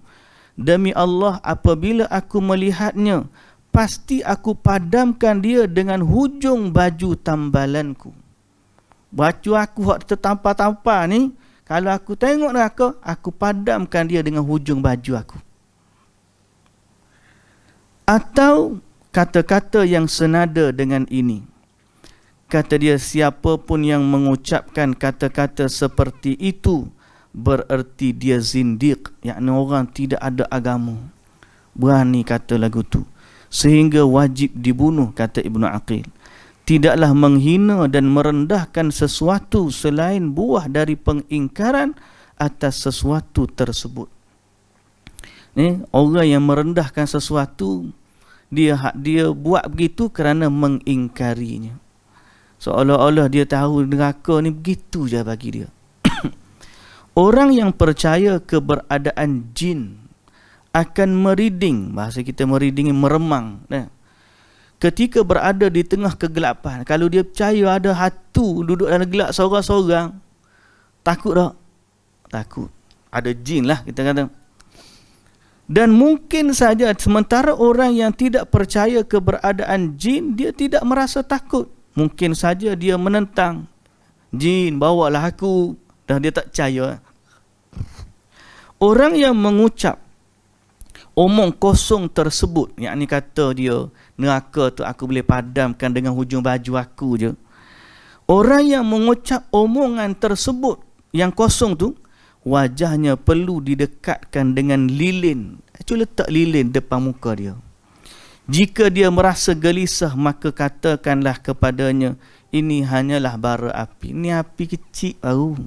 Demi Allah, apabila aku melihatnya, pasti aku padamkan dia dengan hujung baju tambalanku. Baju aku hak tertampar-tampar ni, kalau aku tengok neraka, aku padamkan dia dengan hujung baju aku. Atau kata-kata yang senada dengan ini. Kata dia, siapa pun yang mengucapkan kata-kata seperti itu, bererti dia zindiq, yakni orang tidak ada agama. Berani kata lagu tu, sehingga wajib dibunuh, kata Ibnu Aqil. Tidaklah menghina dan merendahkan sesuatu selain buah dari pengingkaran atas sesuatu tersebut. Orang yang merendahkan sesuatu, dia buat begitu kerana mengingkarinya. Seolah-olah dia tahu neraka ni begitu je bagi dia. Orang yang percaya keberadaan jin akan meriding, bahasa kita meriding, meremang. Ketika berada di tengah kegelapan, kalau dia percaya ada hantu duduk dalam gelap seorang-seorang, takut tak? Takut. Ada jin lah kita kata. Dan mungkin saja sementara orang yang tidak percaya keberadaan jin, dia tidak merasa takut. Mungkin saja dia menentang, jin bawalah aku, dan dia tak percaya. Orang yang mengucap omong kosong tersebut, yakni kata dia neraka tu aku boleh padamkan dengan hujung baju aku je. Orang yang mengucap omongan tersebut yang kosong tu, wajahnya perlu didekatkan dengan lilin. Cuba letak lilin depan muka dia. Jika dia merasa gelisah, maka katakanlah kepadanya, ini hanyalah bara api. Ini api kecil baru.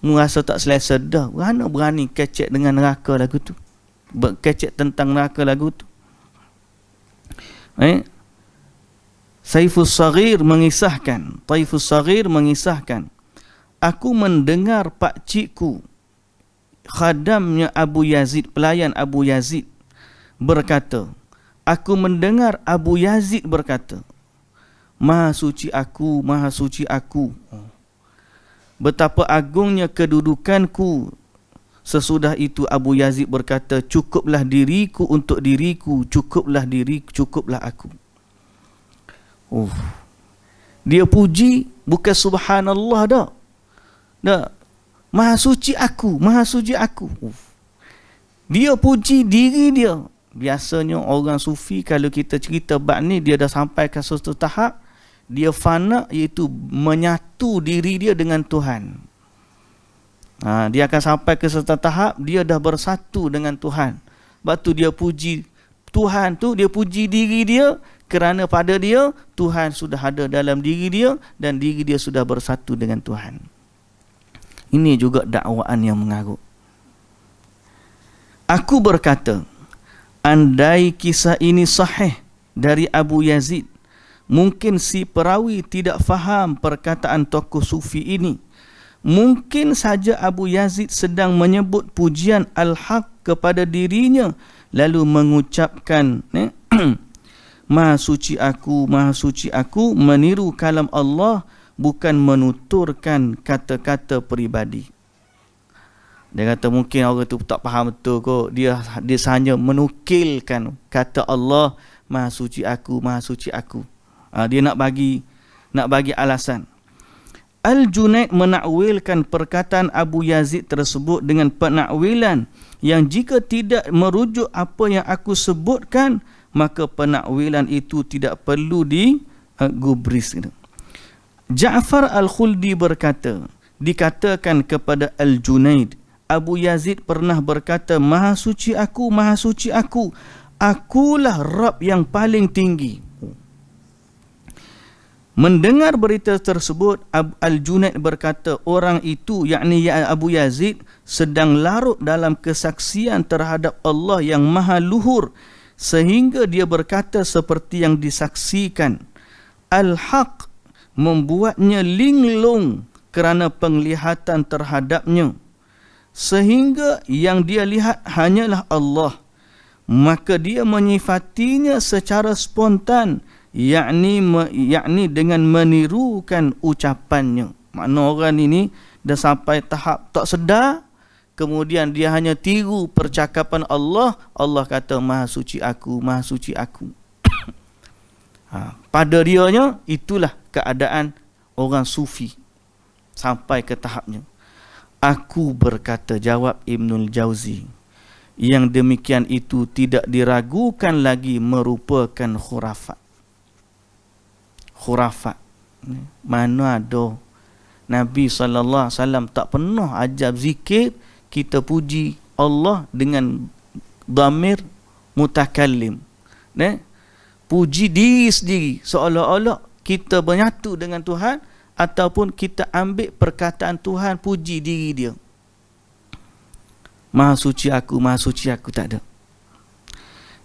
Merasa tak selesa dah. Mana berani kecek dengan neraka lagu tu? Kecek tentang neraka lagu tu. Taifus Saghir mengisahkan, aku mendengar pakcikku, khadamnya Abu Yazid, pelayan Abu Yazid, berkata, aku mendengar Abu Yazid berkata, Maha suci aku, Maha suci aku. Betapa agungnya kedudukanku. Sesudah itu Abu Yazid berkata, cukuplah diriku untuk diriku, cukuplah diriku, cukuplah aku. Dia puji bukan subhanallah dah. Maha suci aku, Maha suci aku. Dia puji diri dia. Biasanya orang sufi kalau kita cerita bab ni, dia dah sampai ke satu tahap, dia fana, iaitu menyatu diri dia dengan Tuhan. Dia akan sampai ke satu tahap, dia dah bersatu dengan Tuhan. Sebab tu dia puji Tuhan tu, dia puji diri dia, kerana pada dia, Tuhan sudah ada dalam diri dia, dan diri dia sudah bersatu dengan Tuhan. Ini juga dakwaan yang mengarut. Aku berkata, andai kisah ini sahih dari Abu Yazid, mungkin si perawi tidak faham perkataan tokoh sufi ini. Mungkin saja Abu Yazid sedang menyebut pujian al-haq kepada dirinya, lalu mengucapkan Maha suci aku, Maha suci aku, meniru kalam Allah, bukan menuturkan kata-kata peribadi. Dia kata mungkin orang tu tak faham betul kot. Dia hanya menukilkan kata Allah, Maha suci aku, Maha suci aku. Dia nak bagi alasan. Al-Junaid menakwilkan perkataan Abu Yazid tersebut dengan penakwilan yang jika tidak merujuk apa yang aku sebutkan, maka penakwilan itu tidak perlu digubris. Ja'far Al-Khuldi berkata, dikatakan kepada Al-Junaid, Abu Yazid pernah berkata, Maha suci aku, Maha suci aku, akulah Rabb yang paling tinggi. Mendengar berita tersebut, Al-Junaid berkata, orang itu, yakni Abu Yazid, sedang larut dalam kesaksian terhadap Allah yang maha luhur, sehingga dia berkata seperti yang disaksikan. Al-Haq membuatnya linglung kerana penglihatan terhadapnya, sehingga yang dia lihat hanyalah Allah. Maka dia menyifatinya secara spontan, yakni dengan menirukan ucapannya. Makna orang ini dah sampai tahap tak sedar, kemudian dia hanya tiru percakapan Allah. Allah kata, Maha suci aku, Maha suci aku. Pada dianya, itulah keadaan orang sufi sampai ke tahapnya. Aku berkata, jawab Ibnul Jauzi, yang demikian itu tidak diragukan lagi merupakan khurafat. Khurafat. Mana ada Nabi SAW tak pernah ajar zikir kita puji Allah dengan dhamir mutakallim. Puji diri sendiri seolah-olah kita bersatu dengan Tuhan, ataupun kita ambil perkataan Tuhan puji diri dia. Maha suci aku, Maha suci aku, tak ada.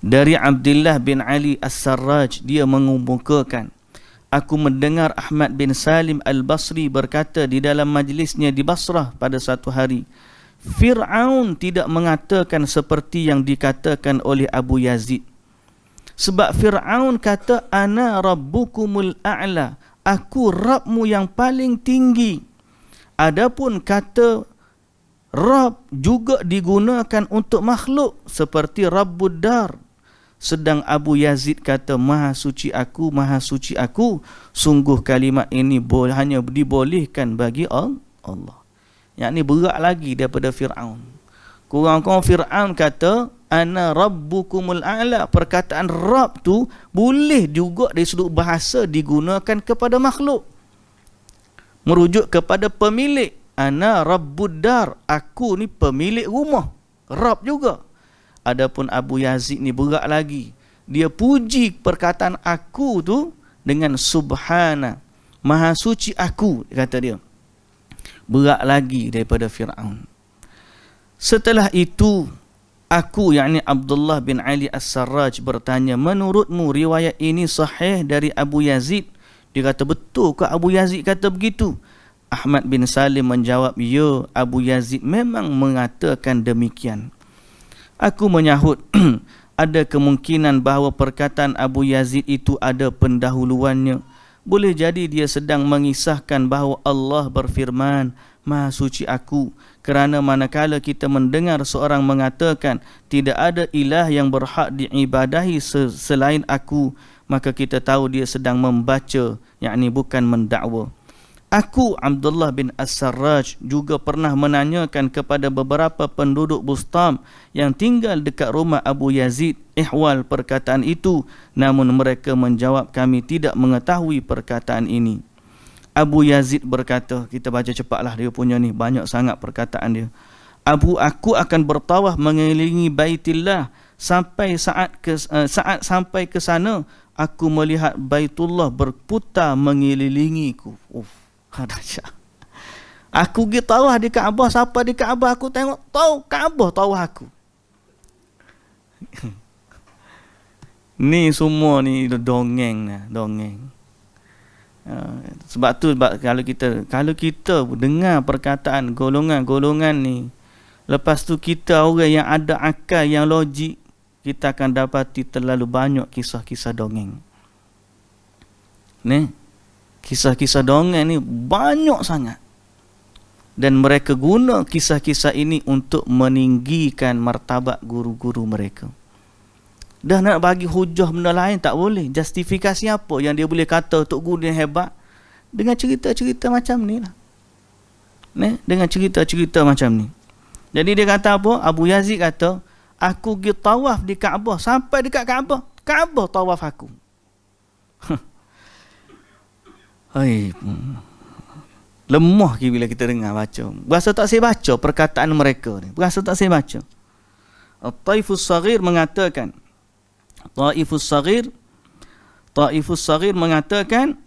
Dari Abdullah bin Ali As-Sarraj, dia mengemukakan, aku mendengar Ahmad bin Salim Al-Basri berkata di dalam majlisnya di Basrah pada satu hari, Fir'aun tidak mengatakan seperti yang dikatakan oleh Abu Yazid. Sebab Fir'aun kata, ana rabbukumul a'la, aku Rabbmu yang paling tinggi. Adapun kata Rabb juga digunakan untuk makhluk seperti Rabbud Dar. Sedang Abu Yazid kata, Maha suci aku, Maha suci aku. Sungguh kalimat ini hanya dibolehkan bagi Allah. Yang ni berat lagi daripada Fir'aun. Kurang-kurang Fir'aun kata, ana rabbukumul a'la. Perkataan Rabb tu boleh juga dari sudut bahasa digunakan kepada makhluk, merujuk kepada pemilik. Ana rabbud dar, aku ni pemilik rumah, Rabb juga. Adapun Abu Yazid ni berat lagi, dia puji perkataan aku tu dengan subhana, maha suci aku, kata dia. Berat lagi daripada Fir'aun. Setelah itu, aku, yakni Abdullah bin Ali As-Sarraj bertanya, menurutmu riwayat ini sahih dari Abu Yazid? Dia kata, betul ke Abu Yazid kata begitu? Ahmad bin Salim menjawab, ya, Abu Yazid memang mengatakan demikian. Aku menyahut, ada kemungkinan bahawa perkataan Abu Yazid itu ada pendahuluannya. Boleh jadi dia sedang mengisahkan bahawa Allah berfirman, Maha suci aku. Kerana manakala kita mendengar seorang mengatakan tidak ada ilah yang berhak diibadahi selain aku, maka kita tahu dia sedang membaca, yakni bukan mendakwa. Aku, Abdullah bin As-Sarraj, juga pernah menanyakan kepada beberapa penduduk Bustam yang tinggal dekat rumah Abu Yazid ihwal perkataan itu, namun mereka menjawab, kami tidak mengetahui perkataan ini. Abu Yazid berkata, kita baca cepatlah dia punya ni, banyak sangat perkataan dia. Aku akan bertawaf mengelilingi Baitillah sampai saat sampai ke sana aku melihat Baitullah berputar mengelilingiku. Dahsyat. Aku pergi tawaf di Kaabah, sampai di Kaabah aku tengok Kaabah tawaf aku. Ni semua ni dongeng. Sebab tu kalau kita dengar perkataan golongan-golongan ni, lepas tu kita orang yang ada akal, yang logik, kita akan dapati terlalu banyak kisah-kisah dongeng. Ni Kisah-kisah dongeng ni banyak sangat. Dan mereka guna kisah-kisah ini untuk meninggikan martabat guru-guru mereka. Dah nak bagi hujah benda lain tak boleh. Justifikasi apa yang dia boleh kata Tok Guru dia hebat? Dengan cerita-cerita macam ni lah. Dengan cerita-cerita macam ni. Jadi dia kata apa? Abu Yazid kata, aku pergi tawaf di Kaabah. Sampai dekat Kaabah, Kaabah tawaf aku. Hai, lemah bila kita dengar baca. Berasa tak saya baca perkataan mereka ni. Berasa tak saya baca. Taifus Saghir mengatakan, Taifus Saghir mengatakan,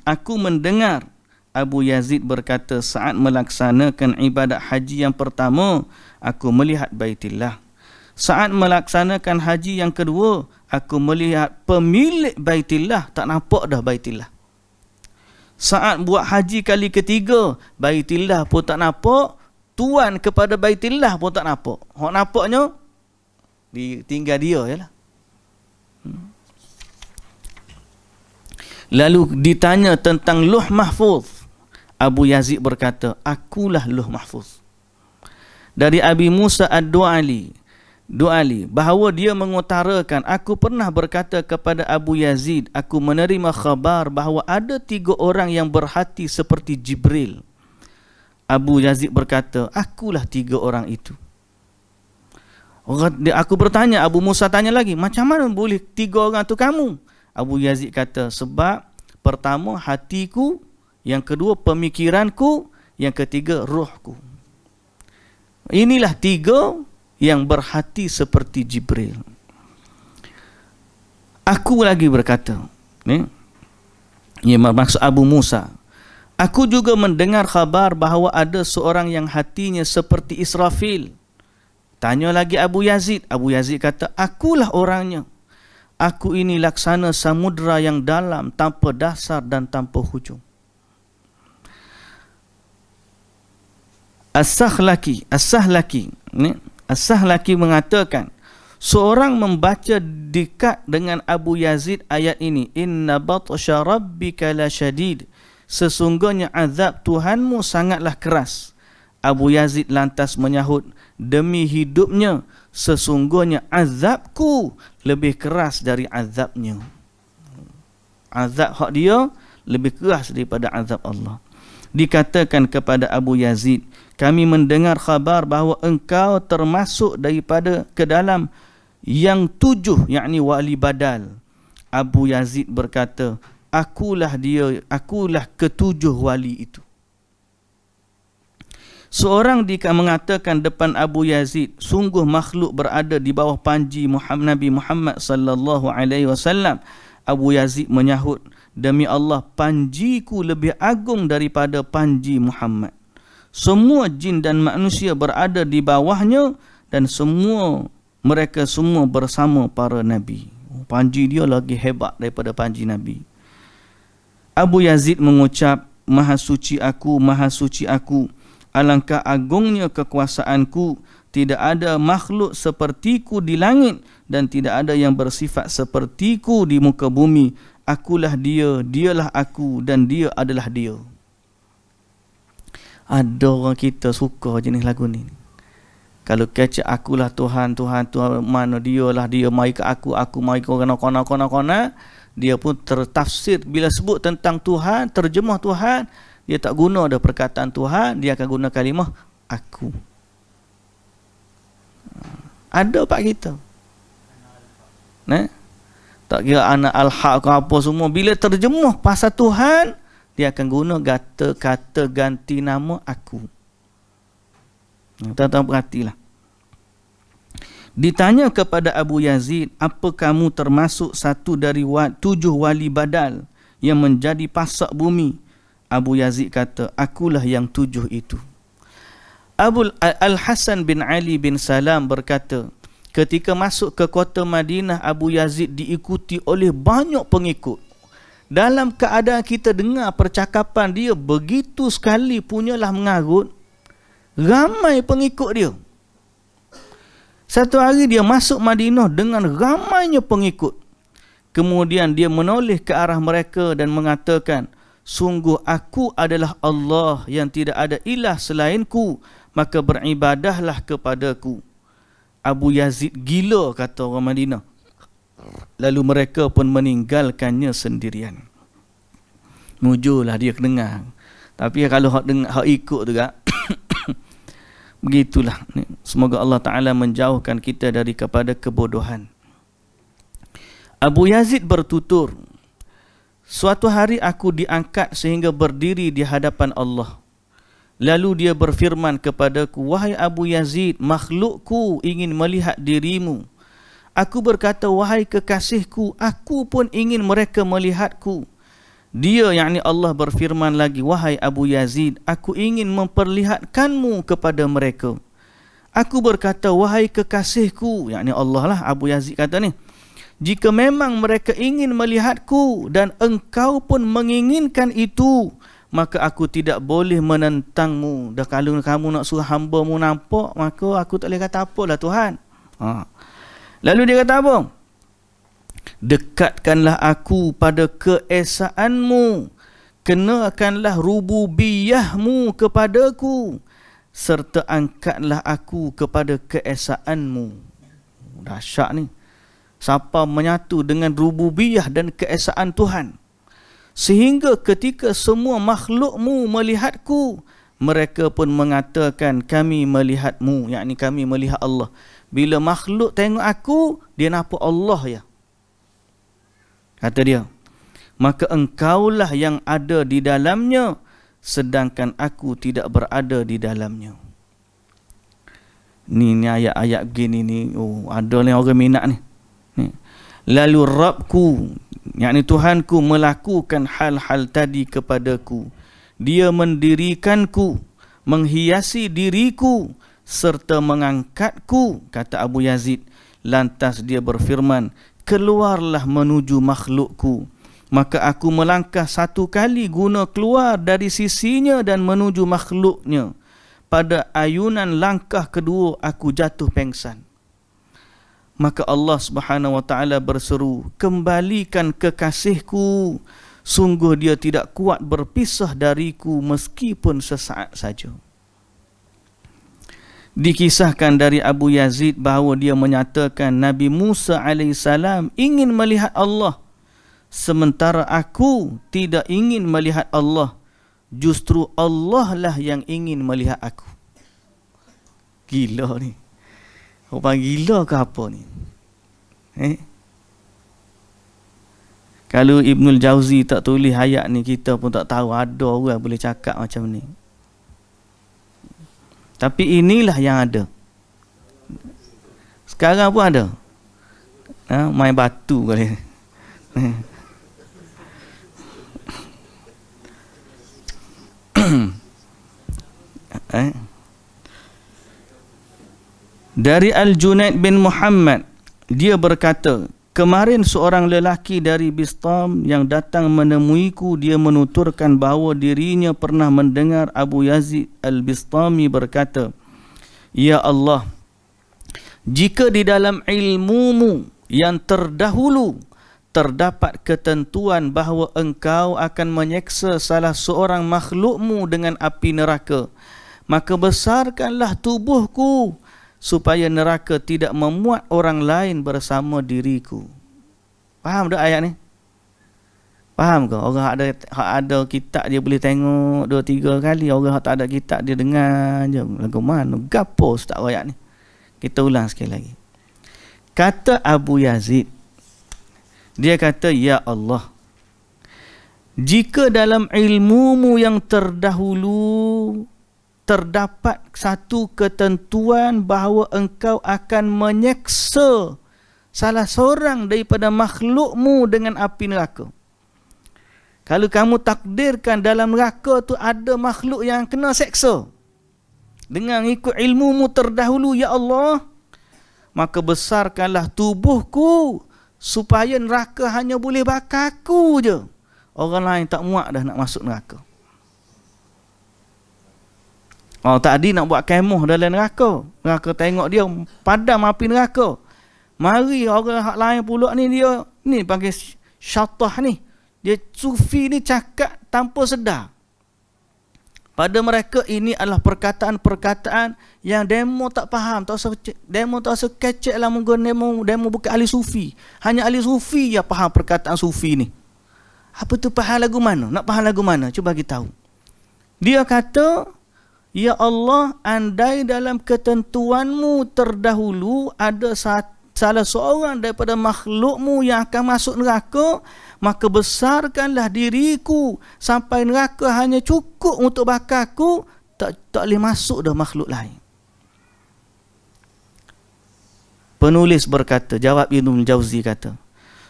aku mendengar Abu Yazid berkata, saat melaksanakan ibadat haji yang pertama, aku melihat Baitillah. Saat melaksanakan haji yang kedua, aku melihat pemilik Baitillah, tak nampak dah Baitillah. Saat buat haji kali ketiga, Baitillah pun tak nampak, tuan kepada Baitillah pun tak nampak. Hak nampaknya tinggal dia jelah. Lalu ditanya tentang Lauh Mahfuz. Abu Yazid berkata, akulah Lauh Mahfuz. Dari Abi Musa Ad-Du'ali bahawa dia mengutarakan, aku pernah berkata kepada Abu Yazid, aku menerima khabar bahawa ada 3 orang yang berhati seperti Jibril. Abu Yazid berkata, akulah 3 orang itu. Aku bertanya, Abu Musa tanya lagi, macam mana boleh 3 orang tu kamu? Abu Yazid kata, sebab pertama hatiku, yang kedua pemikiranku, yang ketiga rohku. Inilah 3 yang berhati seperti Jibril. Aku lagi berkata, maksud Abu Musa, aku juga mendengar khabar bahawa ada seorang yang hatinya seperti Israfil. Tanya lagi Abu Yazid. Abu Yazid kata, akulah orangnya. Aku ini laksana samudra yang dalam, tanpa dasar dan tanpa hujung. As-Sahlaki mengatakan, seorang membaca dekat dengan Abu Yazid ayat ini, inna batsha rabbika la syadid, sesungguhnya azab Tuhanmu sangatlah keras. Abu Yazid lantas menyahut, demi hidupnya, sesungguhnya azabku lebih keras dari azabnya. Azab hak dia lebih keras daripada azab Allah. Dikatakan kepada Abu Yazid, kami mendengar khabar bahawa engkau termasuk daripada ke dalam yang 7, yakni wali badal. Abu Yazid berkata, akulah ke-7 wali itu. Seorang mengatakan depan Abu Yazid, sungguh makhluk berada di bawah panji Nabi Muhammad sallallahu alaihi wasallam. Abu Yazid menyahut, demi Allah, panjiku lebih agung daripada panji Muhammad. Semua jin dan manusia berada di bawahnya dan mereka semua bersama para nabi. Panji dia lagi hebat daripada panji Nabi. Abu Yazid mengucap, maha suci aku, alangkah agungnya kekuasaanku, tidak ada makhluk sepertiku di langit dan tidak ada yang bersifat sepertiku di muka bumi. Akulah dia, dialah aku dan dia adalah dia. Ada orang kita suka jenis lagu ni. Kalau kecek akulah Tuhan, mana dialah dia, mai ke aku mai ke kona. Dia pun tertafsir bila sebut tentang Tuhan, terjemah Tuhan, dia tak guna ada perkataan Tuhan, dia akan guna kalimah aku. Ada pak kita. Tak kira anak al-haq ke apa semua, bila terjemah pasal Tuhan, dia akan guna kata ganti nama aku. Tuan-tuan perhatilah. Ditanya kepada Abu Yazid, apa kamu termasuk satu dari 7 wali badal yang menjadi pasak bumi? Abu Yazid kata, akulah yang 7 itu. Al-Hasan bin Ali bin Salam berkata, ketika masuk ke kota Madinah, Abu Yazid diikuti oleh banyak pengikut. Dalam keadaan kita dengar percakapan dia begitu sekali punyalah mengarut, ramai pengikut dia. Satu hari dia masuk Madinah dengan ramainya pengikut. Kemudian dia menoleh ke arah mereka dan mengatakan, sungguh aku adalah Allah yang tidak ada ilah selainku, maka beribadahlah kepadaku. Abu Yazid gila, kata orang Madinah. Lalu mereka pun meninggalkannya sendirian. Mujurlah dia dengar. Tapi kalau hak dengar, hak ikut juga begitulah. Semoga Allah Ta'ala menjauhkan kita dari kepada kebodohan. Abu Yazid bertutur, suatu hari aku diangkat sehingga berdiri di hadapan Allah. Lalu dia berfirman kepadaku, wahai Abu Yazid, makhlukku ingin melihat dirimu. Aku berkata, wahai kekasihku, aku pun ingin mereka melihatku. Dia, yakni Allah, berfirman lagi, wahai Abu Yazid, aku ingin memperlihatkanmu kepada mereka. Aku berkata, wahai kekasihku, yakni Allah lah, Abu Yazid kata ni, jika memang mereka ingin melihatku dan engkau pun menginginkan itu, maka aku tidak boleh menentangmu. Dah kalau kamu nak suruh hamba-Mu nampak, maka aku tak boleh kata apalah Tuhan. Lalu dia kata apa? Dekatkanlah aku pada keesaanmu, kenakanlah rububiyahmu kepadaku, serta angkatlah aku kepada keesaanmu. Dahsyat ni. Siapa menyatu dengan rububiyah dan keesaan Tuhan, sehingga ketika semua makhlukmu melihatku, mereka pun mengatakan kami melihatmu, yakni kami melihat Allah. Bila makhluk tengok aku, dia nampak Allah ya. Kata dia, maka engkaulah yang ada di dalamnya, sedangkan aku tidak berada di dalamnya. Ni ayat-ayat begini ni, ada ni orang minat ni. Lalu Rabbku, yakni Tuhanku, melakukan hal-hal tadi kepadaku. Dia mendirikanku, menghiasi diriku, serta mengangkatku, kata Abu Yazid. Lantas dia berfirman, keluarlah menuju makhlukku. Maka aku melangkah satu kali guna keluar dari sisinya dan menuju makhluknya. Pada ayunan langkah kedua aku jatuh pengsan. Maka Allah Subhanahu wa Ta'ala berseru, kembalikan kekasihku, sungguh dia tidak kuat berpisah dariku meskipun sesaat saja. Dikisahkan dari Abu Yazid bahawa dia menyatakan Nabi Musa AS ingin melihat Allah, sementara aku tidak ingin melihat Allah. Justru Allah lah yang ingin melihat aku. Gila ni. Orang gila ke apa ni? Kalau Ibnul Jauzi tak tulis ayat ni, kita pun tak tahu ada orang boleh cakap macam ni. Tapi inilah yang ada. Sekarang pun ada. Main batu kali. Dari Al-Junaid bin Muhammad, dia berkata, kemarin seorang lelaki dari Bistam yang datang menemuiku, dia menuturkan bahawa dirinya pernah mendengar Abu Yazid Al-Bistami berkata, ya Allah, jika di dalam ilmumu yang terdahulu terdapat ketentuan bahawa engkau akan menyeksa salah seorang makhlukmu dengan api neraka, maka besarkanlah tubuhku supaya neraka tidak memuat orang lain bersama diriku. Faham tak ayat ni? Faham ke? Orang ada kitab dia boleh tengok 2-3 kali. Orang tak ada kitab dia dengar je. Lagu mana? Gapo ustaz ayat ni? Kita ulang sekali lagi. Kata Abu Yazid, dia kata, ya Allah, jika dalam ilmumu yang terdahulu terdapat satu ketentuan bahawa engkau akan menyeksa salah seorang daripada makhlukmu dengan api neraka. Kalau kamu takdirkan dalam neraka tu ada makhluk yang kena seksa dengan ikut ilmumu terdahulu, ya Allah, maka besarkanlah tubuhku supaya neraka hanya boleh bakar aku je. Orang lain tak muat dah nak masuk neraka. Tadi nak buat kemah dalam neraka. Neraka tengok dia padam api neraka. Mari orang hak lain pula ni, dia ni panggil syatah ni. Dia sufi ni cakap tanpa sedar. Pada mereka ini adalah perkataan-perkataan yang demo tak faham, demo tak rasa kecek lah, mungkin demo bukan ahli sufi. Hanya ahli sufi yang faham perkataan sufi ni. Apa tu faham lagu mana? Nak faham lagu mana? Cuba bagi tahu. Dia kata, ya Allah, andai dalam ketentuanmu terdahulu ada salah seorang daripada makhlukmu yang akan masuk neraka, maka besarkanlah diriku sampai neraka hanya cukup untuk bakarku, tak boleh masuk dah makhluk lain. Penulis berkata, jawab Ibnul Jauzi kata,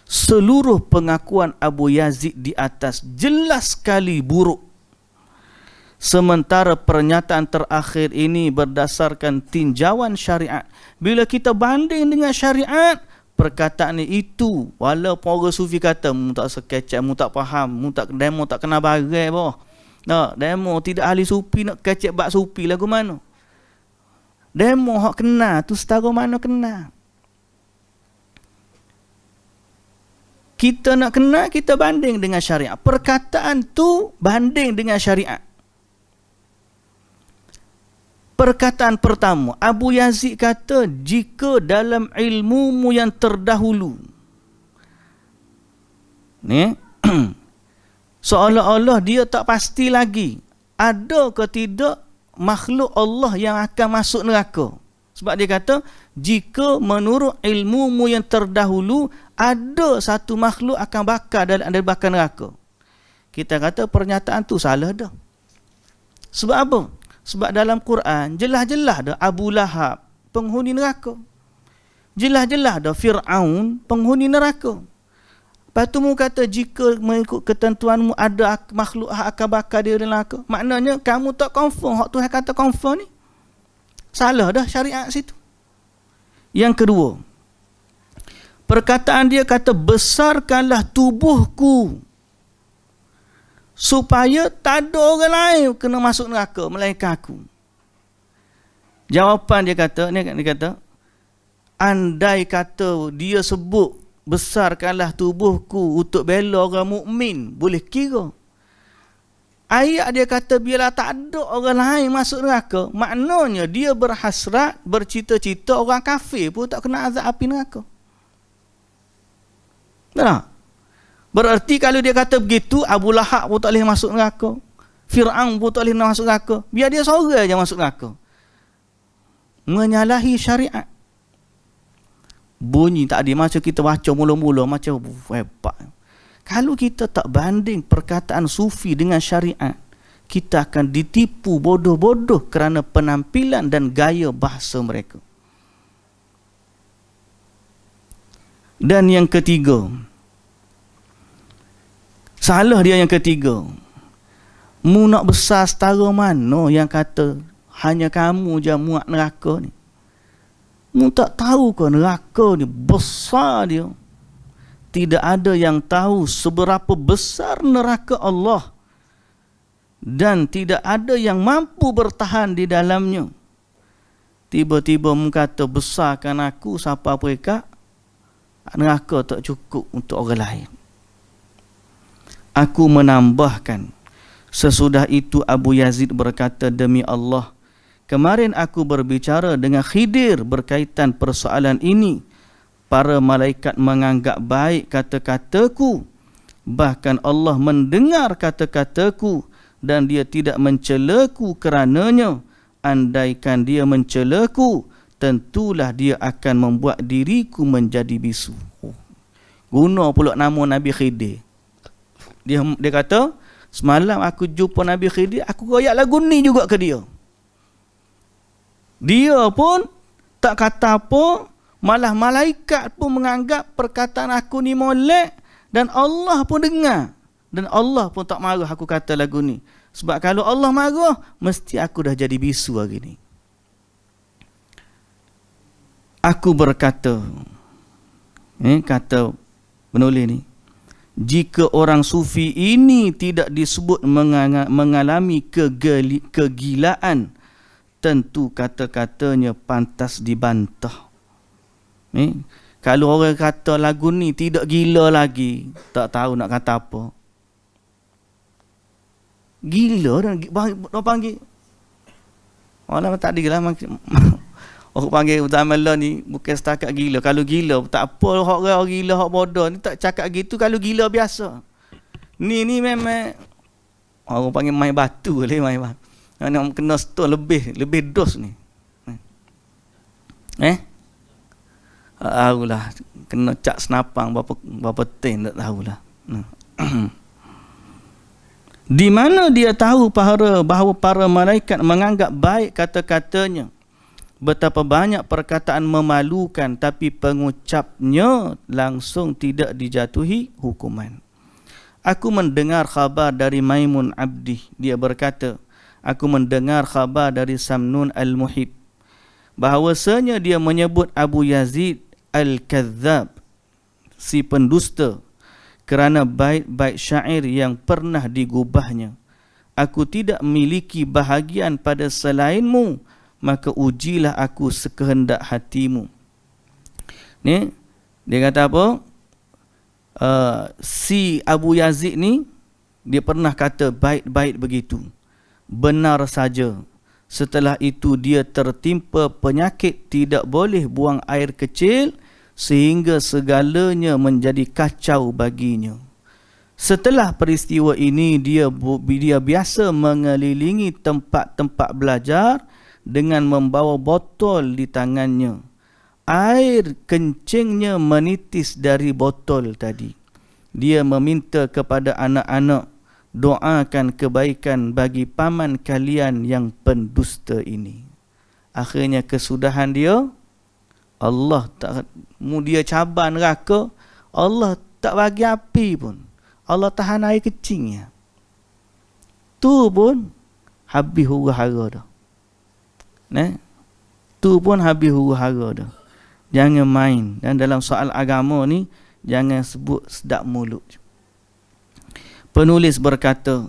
seluruh pengakuan Abu Yazid di atas jelas sekali buruk. Sementara pernyataan terakhir ini berdasarkan tinjauan syariat. Bila kita banding dengan syariat, perkataan itu, walaupun orang sufi kata, mu tak sekecek, mu tak faham, demo tak kena bagai boh. Nak demo tidak ahli sufi nak kecek bab sufi lagu mana? Demo hak kena tu setara mana kena? Kita nak kena, kita banding dengan syariat. Perkataan tu banding dengan syariat. Perkataan pertama, Abu Yazid kata, jika dalam ilmumu yang terdahulu, ni seolah-olah dia tak pasti lagi ada ke tidak makhluk Allah yang akan masuk neraka. Sebab dia kata, jika menurut ilmumu yang terdahulu ada satu makhluk akan bakar dari bakar neraka. Kita kata pernyataan tu salah dah. Sebab apa? Sebab dalam Quran jelas-jelas dah Abu Lahab penghuni neraka. Jelas-jelas dah Fir'aun penghuni neraka. Lepas tu mu kata jika mengikut ketentuanmu ada makhluk akan bakar dia dalam neraka. Maknanya kamu tak confirm hak Tuhan kata confirm ni. Salah dah syariat situ. Yang kedua, perkataan dia kata besarkanlah tubuhku supaya tak ada orang lain kena masuk neraka melainkan aku. Jawapan dia kata, andai kata dia sebut besarkanlah tubuhku untuk bela orang mukmin, boleh kira. Ayat dia kata biarlah tak ada orang lain masuk neraka, maknanya dia berhasrat, bercita-cita orang kafir pun tak kena azab api neraka. Tak? Berarti kalau dia kata begitu, Abu Lahab pun tak boleh masuk neraka, Fir'aun pun tak boleh masuk neraka, biar dia seorang je masuk neraka. Menyalahi syariat. Bunyi tak ada, macam kita baca mula-mula macam hebat. Kalau kita tak banding perkataan sufi dengan syariat, kita akan ditipu bodoh-bodoh kerana penampilan dan gaya bahasa mereka. Dan yang ketiga, salah dia yang ketiga. Mu nak besar setara mana yang kata hanya kamu je muat neraka ni? Mu tak tahu ke neraka ni besar dia? Tidak ada yang tahu seberapa besar neraka Allah. Dan tidak ada yang mampu bertahan di dalamnya. Tiba-tiba mu kata besarkan aku siapa mereka? Neraka tak cukup untuk orang lain. Aku menambahkan, sesudah itu Abu Yazid berkata, demi Allah, kemarin aku berbicara dengan Khidir berkaitan persoalan ini. Para malaikat menganggap baik kata-kataku. Bahkan Allah mendengar kata-kataku dan dia tidak mencelaku kerananya. Andaikan dia mencelaku, tentulah dia akan membuat diriku menjadi bisu. Guna pula nama Nabi Khidir. Dia kata, semalam aku jumpa Nabi Khidir, aku royak lagu ni juga ke dia. Dia pun tak kata apa, malah malaikat pun menganggap perkataan aku ni molek, dan Allah pun dengar. Dan Allah pun tak marah aku kata lagu ni. Sebab kalau Allah marah, mesti aku dah jadi bisu hari ni. Aku berkata, kata penulis ni, jika orang sufi ini tidak disebut mengalami kegilaan, tentu kata-katanya pantas dibantah. Kalau orang kata lagu ni tidak gila lagi, tak tahu nak kata apa. Gila dah. Orang panggil. Orang tak ada lah. Orang panggil Utamala ni bukan setakat gila. Kalau gila, tak apa orang gila, orang bodoh. Ni tak cakap gitu kalau gila biasa. Ni memang orang panggil main batu boleh main batu. Nak kena stone lebih dos ni. Tahulah. Kena cak senapang berapa ten tak tahulah. Di mana dia tahu bahawa para malaikat menganggap baik kata-katanya. Betapa banyak perkataan memalukan tapi pengucapnya langsung tidak dijatuhi hukuman. Aku mendengar khabar dari Maimun Abdi. Dia berkata, aku mendengar khabar dari Samnun Al-Muhib bahawasanya dia menyebut Abu Yazid Al-Kadzab, si pendusta, kerana bait-bait syair yang pernah digubahnya. Aku tidak memiliki bahagian pada selainmu, maka ujilah aku sekehendak hatimu. Ni dia kata apa? Si Abu Yazid ni dia pernah kata bait-bait begitu. Benar saja. Setelah itu dia tertimpa penyakit, tidak boleh buang air kecil sehingga segalanya menjadi kacau baginya. Setelah peristiwa ini dia biasa mengelilingi tempat-tempat belajar dengan membawa botol di tangannya. Air kencingnya menitis dari botol tadi. Dia meminta kepada anak-anak, doakan kebaikan bagi paman kalian yang pendusta ini. Akhirnya kesudahan dia, Allah tak, dia cabar neraka, Allah tak bagi api pun. Allah tahan air kencingnya. Tu pun habis huru-hara dah. Tu pun habis huru-hara dah. Jangan main. Dan dalam soal agama ni, jangan sebut sedap mulut. Penulis berkata,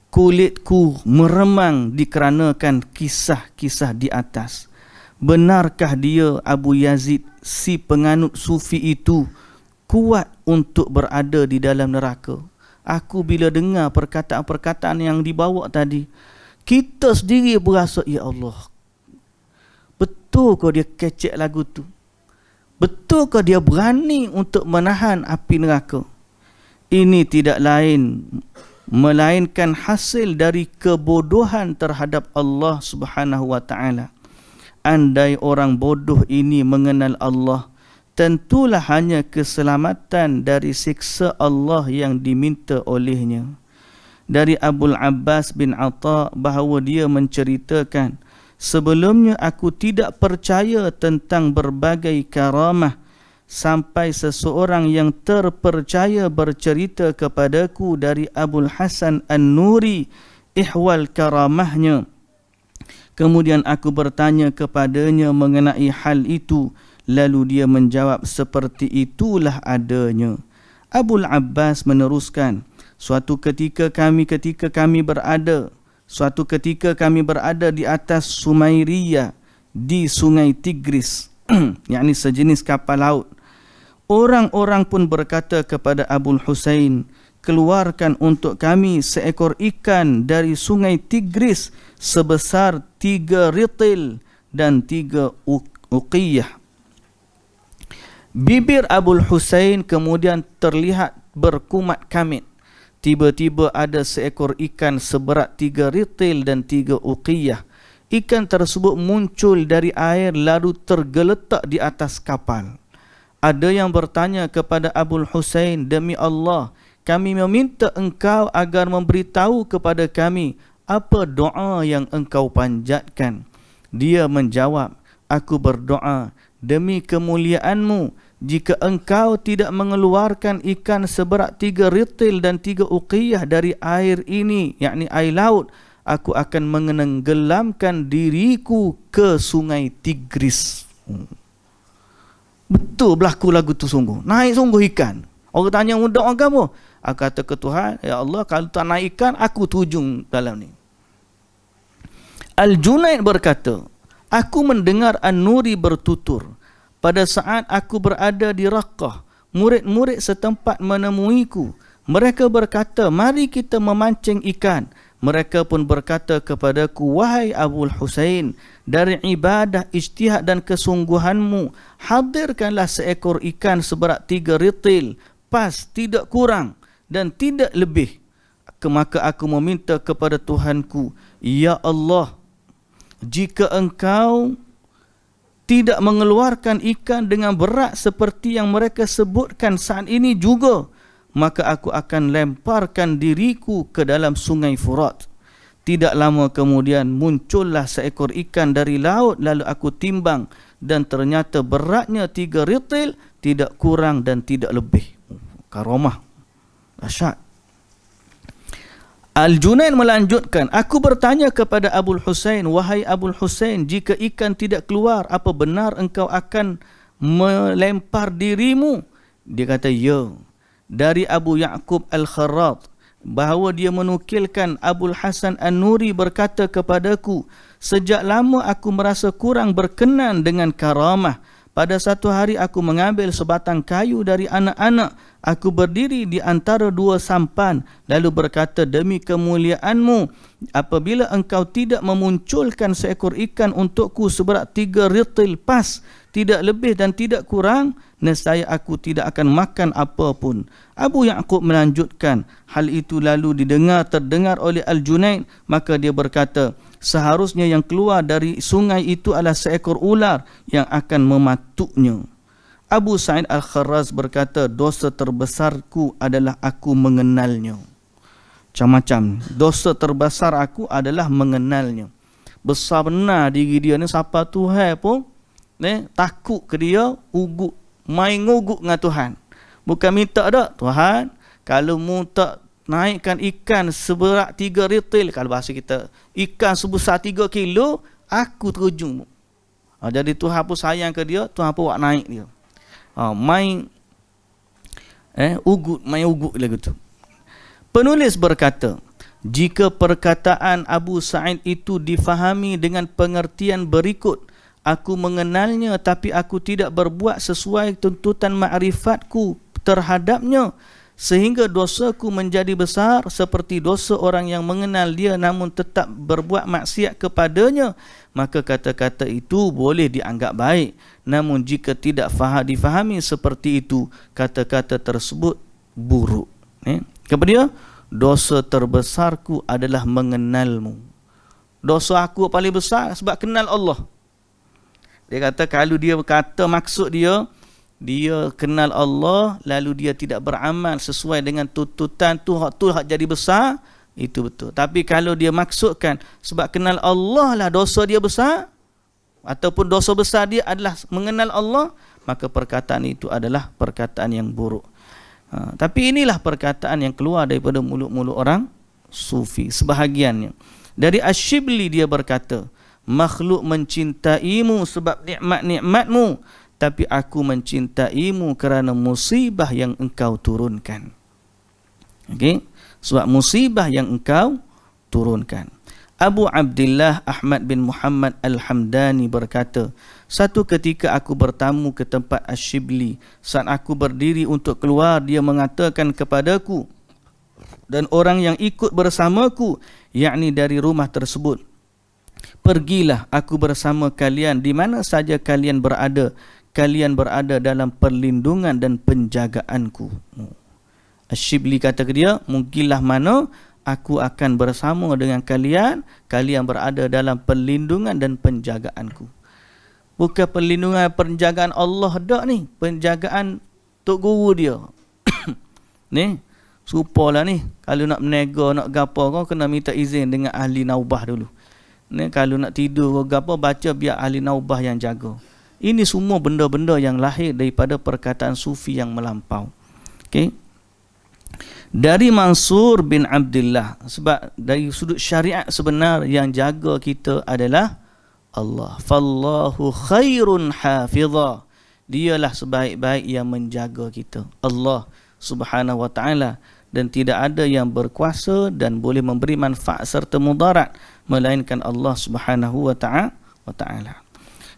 kulitku meremang dikarenakan kisah-kisah di atas. Benarkah dia, Abu Yazid, si penganut sufi itu, kuat untuk berada di dalam neraka? Aku bila dengar perkataan-perkataan yang dibawa tadi, kita sendiri berasa, ya Allah, betul ke dia kecek lagu tu? Betul ke dia berani untuk menahan api neraka? Ini tidak lain melainkan hasil dari kebodohan terhadap Allah Subhanahu wa taala. Andai orang bodoh ini mengenal Allah, tentulah hanya keselamatan dari siksa Allah yang diminta olehnya. Dari Abul Abbas bin Atha bahawa dia menceritakan, sebelumnya aku tidak percaya tentang berbagai karamah sampai seseorang yang terpercaya bercerita kepadaku dari Abul Hasan An-Nuri ihwal karamahnya. Kemudian aku bertanya kepadanya mengenai hal itu, lalu dia menjawab, seperti itulah adanya. Abul Abbas meneruskan, suatu ketika kami berada di atas Sumairiyah di Sungai Tigris, yakni sejenis kapal laut. Orang-orang pun berkata kepada Abul Husain, keluarkan untuk kami seekor ikan dari Sungai Tigris sebesar 3 ritil dan 3 uqiyah. Bibir Abul Husain kemudian terlihat berkumat kamit. Tiba-tiba ada seekor ikan seberat 3 ritil dan 3 uqiyah. Ikan tersebut muncul dari air lalu tergeletak di atas kapal. Ada yang bertanya kepada Abul Husain, demi Allah, kami meminta engkau agar memberitahu kepada kami apa doa yang engkau panjatkan. Dia menjawab, aku berdoa, demi kemuliaanmu, jika engkau tidak mengeluarkan ikan seberat 3 ritil dan 3 uqiyah dari air ini, yakni air laut, aku akan menenggelamkan diriku ke Sungai Tigris. Betul berlaku lagu tu sungguh. Naik sungguh ikan. Orang tanya, doa kamu? Aku kata ke Tuhan, ya Allah, kalau tak naik ikan, aku tujung dalam ni. Al-Junaid berkata, aku mendengar An-Nuri bertutur, pada saat aku berada di Raqqah, murid-murid setempat menemuiku. Mereka berkata, mari kita memancing ikan. Mereka pun berkata kepadaku, wahai Abul Husain, dari ibadah, ijtihad dan kesungguhanmu, hadirkanlah seekor ikan seberat 3 ritil, pas, tidak kurang dan tidak lebih. Maka aku meminta kepada Tuhanku, ya Allah, jika engkau tidak mengeluarkan ikan dengan berat seperti yang mereka sebutkan saat ini juga, maka aku akan lemparkan diriku ke dalam sungai Furat. Tidak lama kemudian muncullah seekor ikan dari laut, lalu aku timbang dan ternyata beratnya 3 ritil, tidak kurang dan tidak lebih. Karamah dahsyat. Al-Junaid melanjutkan, aku bertanya kepada Abul Husain, wahai Abul Husain, jika ikan tidak keluar, apa benar engkau akan melempar dirimu? Dia kata, ya. Dari Abu Ya'qub Al-Kharrat, bahawa dia menukilkan Abul Hasan An-Nuri berkata kepadaku, sejak lama aku merasa kurang berkenan dengan karamah. Pada satu hari aku mengambil sebatang kayu dari anak-anak. Aku berdiri di antara 2 sampan, lalu berkata, demi kemuliaanmu, apabila engkau tidak memunculkan seekor ikan untukku seberat 3 ritil pas, tidak lebih dan tidak kurang, nescaya aku tidak akan makan apa pun. Abu Ya'qub melanjutkan, hal itu lalu terdengar oleh Al-Junaid, maka dia berkata, seharusnya yang keluar dari sungai itu adalah seekor ular yang akan mematuknya. Abu Sa'id Al-Kharraz berkata, dosa terbesarku adalah aku mengenalnya. Macam-macam. Dosa terbesar aku adalah mengenalnya. Besar benar diri dia ni, siapa Tuhan pun takut ke dia, ugut, main nguguk dengan Tuhan. Bukan minta dak, Tuhan, kalau mu tak naikkan ikan seberat 3 ritil, kalau bahasa kita, ikan sebesar 3 kilo, aku terjun. Jadi Tuhan pun sayang ke dia, Tuhan pun buat naik dia. Main ugut lagu tu. Penulis berkata, jika perkataan Abu Sa'id itu difahami dengan pengertian berikut, aku mengenalnya tapi aku tidak berbuat sesuai tuntutan ma'rifatku terhadapnya, sehingga dosaku menjadi besar seperti dosa orang yang mengenal dia namun tetap berbuat maksiat kepadanya, maka kata-kata itu boleh dianggap baik. Namun jika tidak difahami seperti itu, kata-kata tersebut buruk. Kemudian, dosa terbesarku adalah mengenalmu. Dosa aku paling besar sebab kenal Allah. Dia kata kalau dia kata maksud dia kenal Allah, lalu dia tidak beramal sesuai dengan tuntutan tu hak jadi besar, itu betul. Tapi kalau dia maksudkan sebab kenal Allah lah dosa dia besar, ataupun dosa besar dia adalah mengenal Allah, maka perkataan itu adalah perkataan yang buruk. Tapi inilah perkataan yang keluar daripada mulut-mulut orang sufi sebahagiannya. Dari Asy-Syibli dia berkata, makhluk mencintaimu sebab nikmat-nikmatmu, tapi aku mencintaimu kerana musibah yang engkau turunkan. Okey, sebab musibah yang engkau turunkan. Abu Abdullah Ahmad bin Muhammad Al-Hamdani berkata, satu ketika aku bertamu ke tempat Asy-Syibli. Saat aku berdiri untuk keluar, dia mengatakan kepadaku dan orang yang ikut bersamaku, yakni dari rumah tersebut, pergilah, aku bersama kalian di mana saja kalian berada. Kalian berada dalam perlindungan dan penjagaanku. Asy-Syibli kata ke dia, mungkinlah mana aku akan bersama dengan kalian, kalian berada dalam perlindungan dan penjagaanku. Bukan perlindungan penjagaan Allah dak ni, penjagaan tok guru dia. Ni, supalah ni, kalau nak menega, nak gapo kau kena minta izin dengan ahli naubah dulu. Ni kalau nak tidur ke gapo, baca biar ahli naubah yang jaga. Ini semua benda-benda yang lahir daripada perkataan sufi yang melampau. Okey. Dari Mansur bin Abdullah, sebab dari sudut syariat sebenar yang jaga kita adalah Allah. Fallahu khairun hafizah. Dialah sebaik-baik yang menjaga kita, Allah Subhanahu wa taala, dan tidak ada yang berkuasa dan boleh memberi manfaat serta mudarat melainkan Allah Subhanahu wa taala.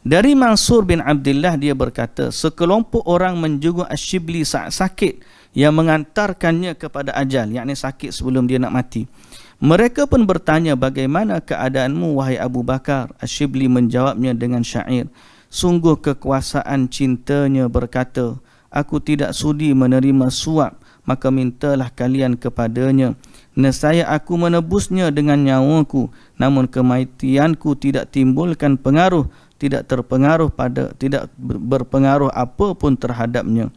Dari Mansur bin Abdullah dia berkata, sekelompok orang menjenguk Asy-Syibli saat sakit yang mengantarkannya kepada ajal, yakni sakit sebelum dia nak mati. Mereka pun bertanya, bagaimana keadaanmu wahai Abu Bakar? Asyibli menjawabnya dengan syair. Sungguh kekuasaan cintanya berkata, aku tidak sudi menerima suap, maka mintalah kalian kepadanya. Nescaya aku menebusnya dengan nyawaku, namun kematianku tidak timbulkan pengaruh, tidak berpengaruh apapun terhadapnya.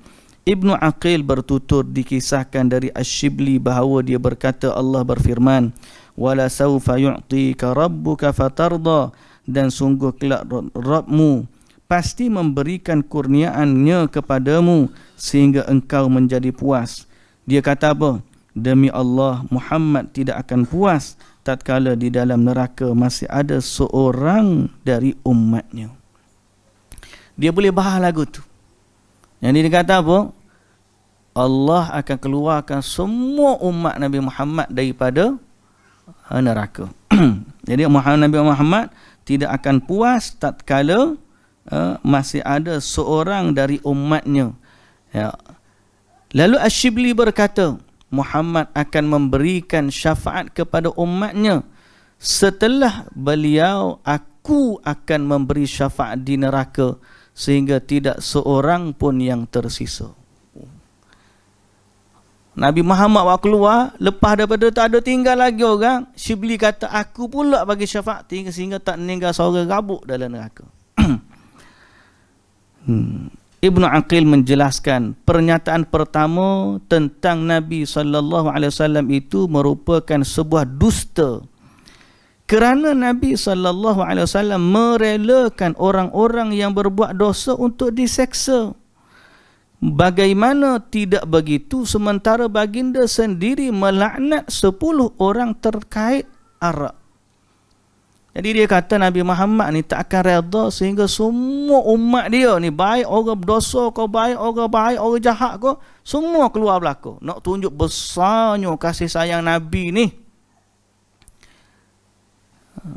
Ibnu Aqil bertutur dikisahkan dari Asyibli bahawa dia berkata, Allah berfirman, wala sawfa yu'tika rabbuka fatarda, dan sungguh kelak Rabbmu pasti memberikan kurniaannya kepadamu sehingga engkau menjadi puas. Dia kata apa? Demi Allah, Muhammad tidak akan puas tatkala di dalam neraka masih ada seorang dari umatnya. Dia boleh bahas lagu tu. Yang dia kata apa? Allah akan keluarkan semua umat Nabi Muhammad daripada neraka. Jadi Nabi Muhammad tidak akan puas tatkala masih ada seorang dari umatnya. Ya. Lalu Asyibli berkata, Muhammad akan memberikan syafaat kepada umatnya. Setelah beliau, aku akan memberi syafaat di neraka sehingga tidak seorang pun yang tersisa. Nabi Muhammad waktu keluar, lepas daripada tak ada tinggal lagi orang, Syibli kata, aku pula bagi syafaat sehingga tak meninggal seorang rabuk dalam neraka. Ibnu Aqil menjelaskan, pernyataan pertama tentang Nabi SAW itu merupakan sebuah dusta. Kerana Nabi SAW merelakan orang-orang yang berbuat dosa untuk diseksa. Bagaimana tidak begitu sementara baginda sendiri melaknat 10 orang terkait arak. Jadi dia kata Nabi Muhammad ni tak akan redha sehingga semua umat dia ni, baik orang berdosa kau, baik orang jahat kau, semua keluar belaka. Nak tunjuk besarnya kasih sayang Nabi ni.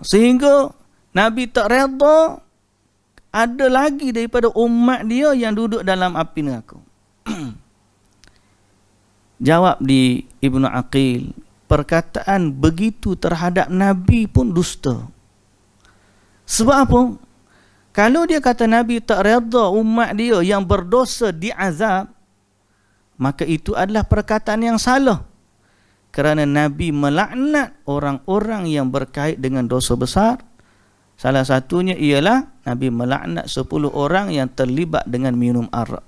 Sehingga Nabi tak redha ada lagi daripada umat dia yang duduk dalam api neraka. Jawab di Ibnu Aqil, perkataan begitu terhadap Nabi pun dusta. Sebab apa? Kalau dia kata Nabi tak redha umat dia yang berdosa diazab, maka itu adalah perkataan yang salah. Kerana Nabi melaknat orang-orang yang berkait dengan dosa besar. Salah satunya ialah Nabi melaknat 10 orang yang terlibat dengan minum arak.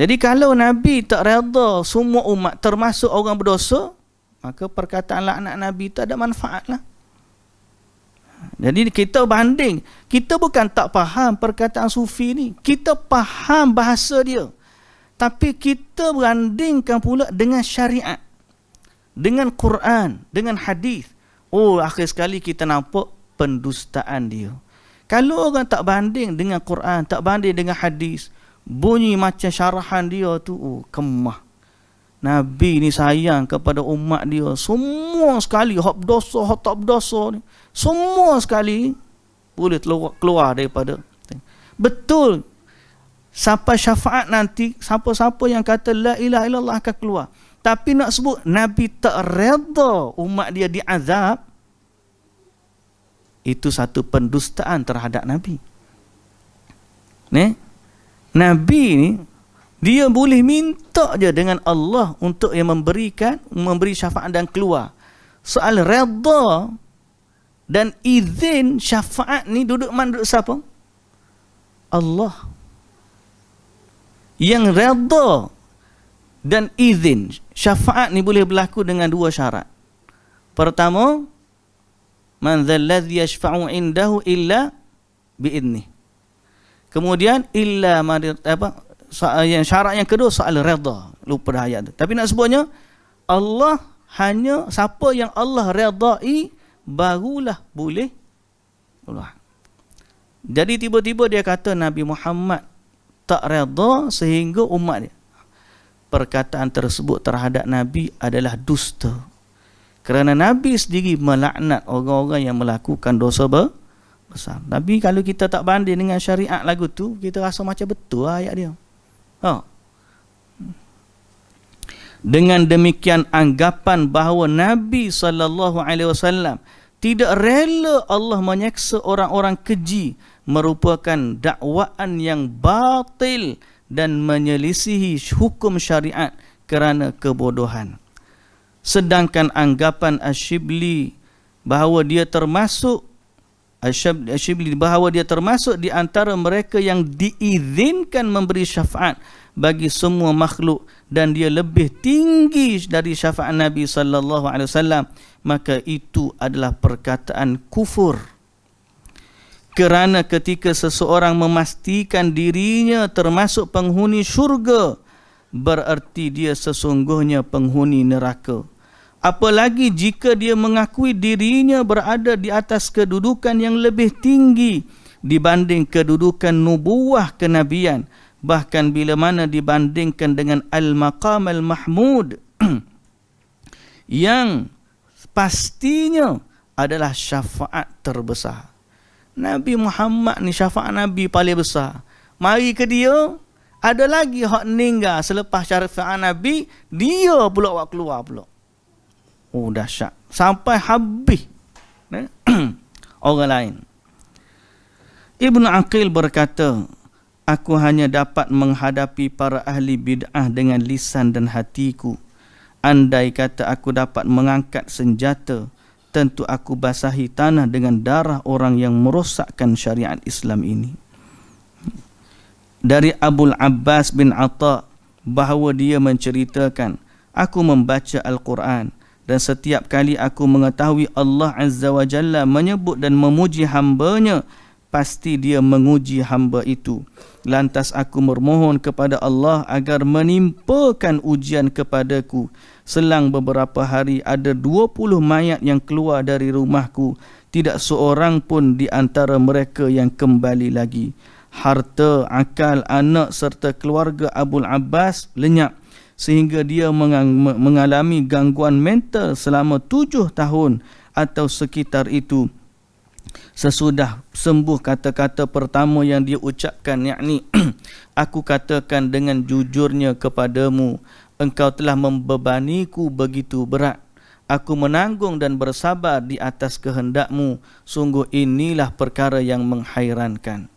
Jadi kalau Nabi tak redha semua umat termasuk orang berdosa, maka perkataan laknat Nabi tak ada manfaat lah. Jadi kita banding, kita bukan tak faham perkataan sufi ni, kita faham bahasa dia, tapi kita bandingkan pula dengan syariat, dengan Quran, dengan hadis. Oh, akhir sekali kita nampak pendustaan dia. Kalau orang tak banding dengan Quran, tak banding dengan hadis, bunyi macam syarahan dia tu, oh, kemah. Nabi ni sayang kepada umat dia semua sekali, hak berdosa, hak tak berdosa ni, semua sekali boleh keluar daripada. Betul, sampai syafaat nanti, siapa-siapa yang kata la ilaha illallah akan keluar. Tapi nak sebut Nabi tak redha umat dia diazab, itu satu pendustaan terhadap Nabi. Nabi ni dia boleh minta je dengan Allah untuk yang memberi syafaat dan keluar. Soal redha dan izin syafaat ni duduk siapa? Allah. Yang redha dan izin syafaat ni boleh berlaku dengan 2 syarat. Pertama, man dzalladzi yashfa'u indahu illa bi'idnih. Kemudian illa yang syarat yang kedua soal redha. Lupa dah ayat tu. Tapi nak sebutnya, Allah hanya siapa yang Allah redai barulah boleh keluar. Jadi tiba-tiba dia kata Nabi Muhammad tak redha sehingga umat dia. Perkataan tersebut terhadap Nabi adalah dusta. Kerana Nabi sendiri melaknat orang-orang yang melakukan dosa besar. Tapi kalau kita tak banding dengan syariat lagu tu, kita rasa macam betul ayat dia. Dengan demikian anggapan bahawa Nabi SAW tidak rela Allah menyeksa orang-orang keji merupakan dakwaan yang batil dan menyelisihi hukum syariat kerana kebodohan. Sedangkan anggapan Asyibli bahawa dia termasuk di antara mereka yang diizinkan memberi syafaat bagi semua makhluk dan dia lebih tinggi dari syafaat Nabi sallallahu alaihi wasallam, maka itu adalah perkataan kufur. Kerana ketika seseorang memastikan dirinya termasuk penghuni syurga, berarti dia sesungguhnya penghuni neraka. Apalagi jika dia mengakui dirinya berada di atas kedudukan yang lebih tinggi dibanding kedudukan nubuwah kenabian, bahkan bila mana dibandingkan dengan al-maqam al-mahmud yang pastinya adalah syafaat terbesar. Nabi Muhammad ni syafaat Nabi paling besar. Mari ke dia, ada lagi hak meninggal selepas syafaat Nabi, dia pula buat keluar pula. Oh dahsyat. Sampai habis orang lain. Ibnu Aqil berkata, aku hanya dapat menghadapi para ahli bid'ah dengan lisan dan hatiku. Andai kata aku dapat mengangkat senjata, tentu aku basahi tanah dengan darah orang yang merosakkan syariat Islam ini. Dari Abul Abbas bin Atha bahawa dia menceritakan, aku membaca Al-Quran dan setiap kali aku mengetahui Allah Azza wa Jalla menyebut dan memuji hamba-Nya, pasti dia menguji hamba itu. Lantas aku memohon kepada Allah agar menimpakan ujian kepadaku. Selang beberapa hari ada 20 mayat yang keluar dari rumahku. Tidak seorang pun di antara mereka yang kembali lagi. Harta, akal, anak serta keluarga Abul Abbas lenyap sehingga dia mengalami gangguan mental selama 7 tahun atau sekitar itu. Sesudah sembuh kata-kata pertama yang dia ucapkan, yakni aku katakan dengan jujurnya kepadamu, engkau telah membebaniku begitu berat. Aku menanggung dan bersabar di atas kehendakmu. Sungguh inilah perkara yang menghairankan.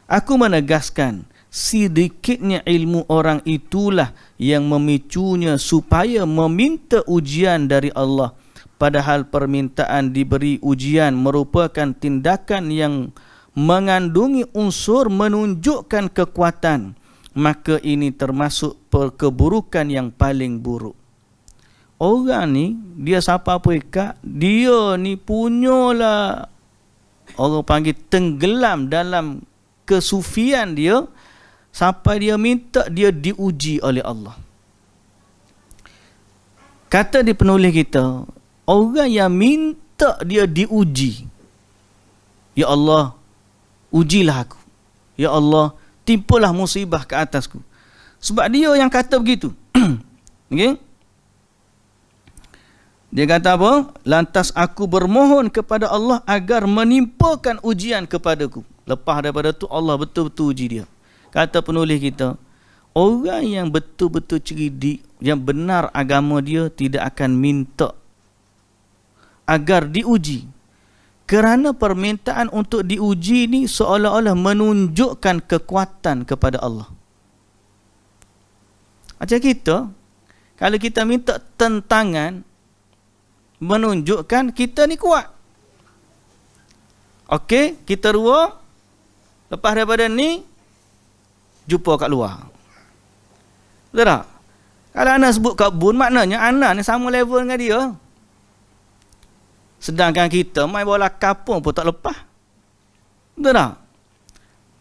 Aku menegaskan, sedikitnya ilmu orang itulah yang memicunya supaya meminta ujian dari Allah. Padahal permintaan diberi ujian merupakan tindakan yang mengandungi unsur menunjukkan kekuatan. Maka ini termasuk keburukan yang paling buruk. Orang ni, dia siapa pun ikat, dia ni punyalah, orang panggil tenggelam dalam kesufian dia, sampai dia minta dia diuji oleh Allah. Kata di penulis kita, orang yang minta dia diuji, ya Allah, ujilah aku. Ya Allah, timpalah musibah ke atasku. Sebab dia yang kata begitu. Okay? Dia kata apa? Lantas aku bermohon kepada Allah agar menimpakan ujian kepadaku. Lepas daripada tu Allah betul-betul uji dia. Kata penulis kita, orang yang betul-betul cerdik, yang benar agama dia, tidak akan minta agar diuji. Kerana permintaan untuk diuji ni seolah-olah menunjukkan kekuatan kepada Allah. Macam kita, kalau kita minta tentangan, menunjukkan kita ni kuat. Okey, kita dua, lepas daripada ni, jumpa kat luar. Betul tak? Kalau anak sebut kat bun, maknanya anak ni sama level dengan dia. Sedangkan kita main bola kapung pun tak lepas. Betul tak?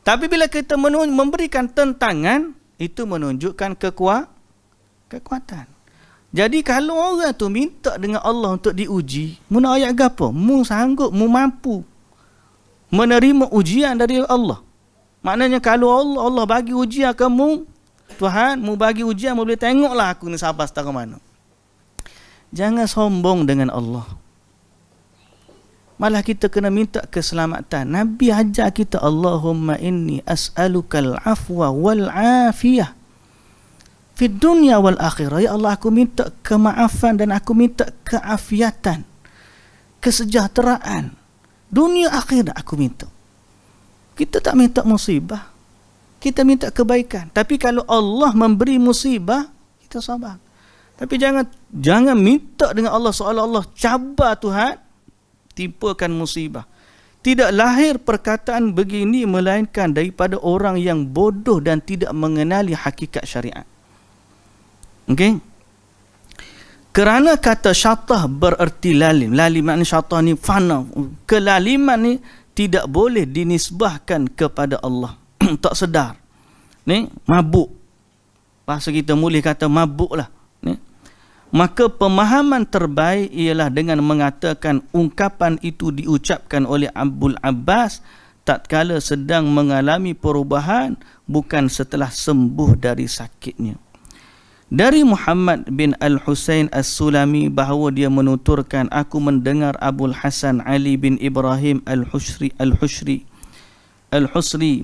Tapi bila kita memberikan tentangan, itu menunjukkan kekuatan. Jadi kalau orang tu minta dengan Allah untuk diuji, mu nak ayat apa? Mu sanggup, mu mampu menerima ujian dari Allah. Maknanya kalau Allah bagi ujian kamu, Tuhan, mu bagi ujian, mu boleh tengoklah aku ni sabar setara mana. Jangan sombong dengan Allah. Malah kita kena minta keselamatan. Nabi ajar kita, Allahumma inni as'alukal afwa wal afiyah Fid dunya wal akhirah. Ya Allah, aku minta kemaafan dan aku minta keafiatan, kesejahteraan dunia akhirat aku minta. Kita tak minta musibah, kita minta kebaikan. Tapi kalau Allah memberi musibah, kita sabar. Tapi jangan minta dengan Allah seolah Allah cabar Tuhan, timpakan musibah. Tidak lahir perkataan begini melainkan daripada orang yang bodoh dan tidak mengenali hakikat syariat. Okey? Kerana kata syatah bererti lalim. Lalim maknanya syatah ni fana. Kelaliman ni tidak boleh dinisbahkan kepada Allah. Tak sedar. Ni mabuk. Bahasa kita boleh kata mabuk lah. Ni. Maka pemahaman terbaik ialah dengan mengatakan ungkapan itu diucapkan oleh Abul Abbas tatkala sedang mengalami perubahan, bukan setelah sembuh dari sakitnya. Dari Muhammad bin Al-Husain As-Sulami bahawa dia menuturkan, aku mendengar Abul Hasan Ali bin Ibrahim Al-Husri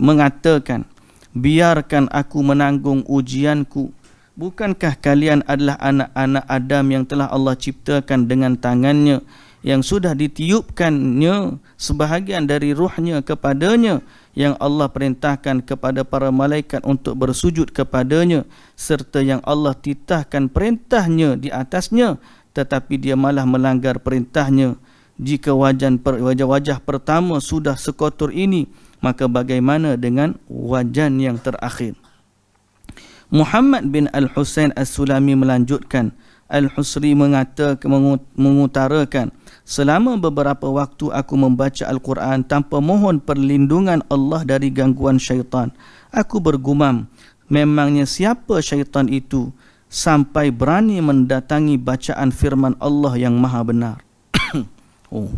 mengatakan, biarkan aku menanggung ujianku. Bukankah kalian adalah anak-anak Adam yang telah Allah ciptakan dengan tangannya, yang sudah ditiupkannya sebahagian dari ruhnya kepadanya, yang Allah perintahkan kepada para malaikat untuk bersujud kepadanya, serta yang Allah titahkan perintahnya di atasnya, tetapi dia malah melanggar perintahnya. Jika wajah pertama sudah sekotor ini, maka bagaimana dengan wajan yang terakhir? Muhammad bin Al-Husain As-Sulami melanjutkan, Al-Husri mengutarakan, selama beberapa waktu aku membaca Al-Quran tanpa mohon perlindungan Allah dari gangguan syaitan. Aku bergumam, memangnya siapa syaitan itu sampai berani mendatangi bacaan firman Allah yang maha benar. Oh,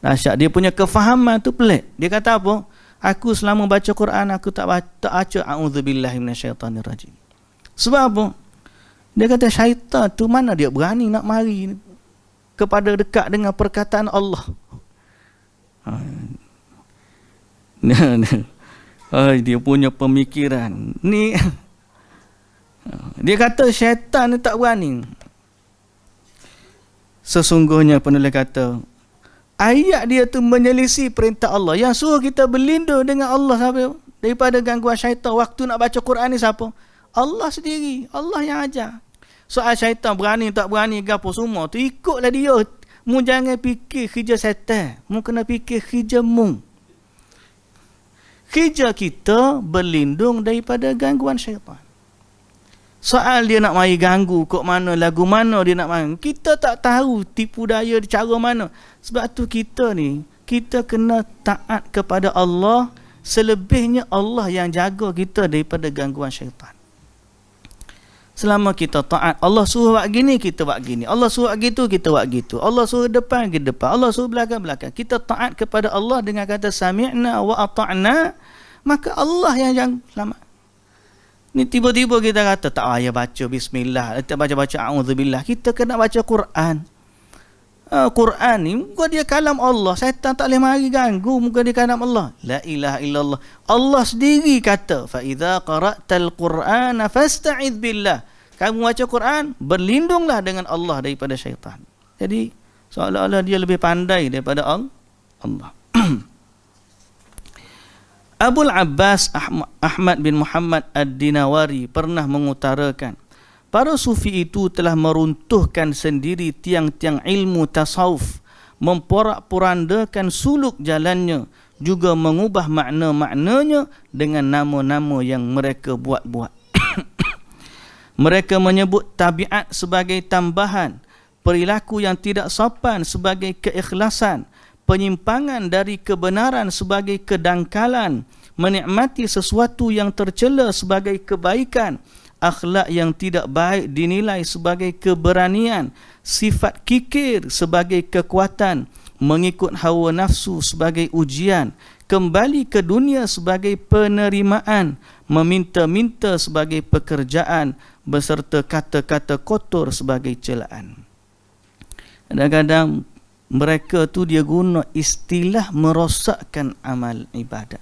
dahsyat. Dia punya kefahaman tu pelik. Dia kata apa? Aku selama baca Quran, aku tak baca a'udzubillahi minasyaitanirrajim. Sebab apa? Dia kata syaitan tu mana dia berani nak mari kepada dekat dengan perkataan Allah. Dia punya pemikiran ni. Dia kata syaitan ni tak berani. Sesungguhnya penulis kata, ayat dia tu menyelisih perintah Allah. Yang suruh kita berlindung dengan Allah siapa? Daripada gangguan syaitan waktu nak baca Quran ni siapa? Allah sendiri. Allah yang ajar. Soal syaitan berani tak berani gapo semua tu ikutlah dia. Mu jangan fikir kerja syaitan. Mu kena fikir kerja mu. Kerja kita berlindung daripada gangguan syaitan. Soal dia nak mari ganggu kok mana, lagu mana dia nak main, kita tak tahu tipu daya cara mana. Sebab tu kita kena taat kepada Allah. Selebihnya Allah yang jaga kita daripada gangguan syaitan. Selama kita taat, Allah suruh buat gini, kita buat gini. Allah suruh buat gitu, kita buat gitu. Allah suruh depan, kita depan. Allah suruh belakang, belakang. Kita taat kepada Allah dengan kata sami'na wa ata'na, maka Allah yang selamat. Ni tiba-tiba kita kata tak payah baca bismillah, tak baca a'udzubillah. Kita kena baca Quran. Quran ni muka dia kalam Allah. Syaitan tak boleh mari ganggu muka dia kalam Allah. La ilaha illallah. Allah sendiri kata, fa idza qara'tal Qur'ana fasta'iz billah. Kamu baca Quran, berlindunglah dengan Allah daripada syaitan. Jadi seolah-olah dia lebih pandai daripada Allah. Abul Abbas Ahmad bin Muhammad Ad-Dinawari pernah mengutarakan, para sufi itu telah meruntuhkan sendiri tiang-tiang ilmu tasawuf, memporak-porandakan suluk jalannya, juga mengubah makna-maknanya dengan nama-nama yang mereka buat-buat. Mereka menyebut tabiat sebagai tambahan, perilaku yang tidak sopan sebagai keikhlasan, penyimpangan dari kebenaran sebagai kedangkalan, menikmati sesuatu yang tercela sebagai kebaikan, akhlak yang tidak baik dinilai sebagai keberanian, sifat kikir sebagai kekuatan, mengikut hawa nafsu sebagai ujian, kembali ke dunia sebagai penerimaan, meminta-minta sebagai pekerjaan, beserta kata-kata kotor sebagai celaan. Kadang-kadang mereka tu dia guna istilah merosakkan amal ibadat.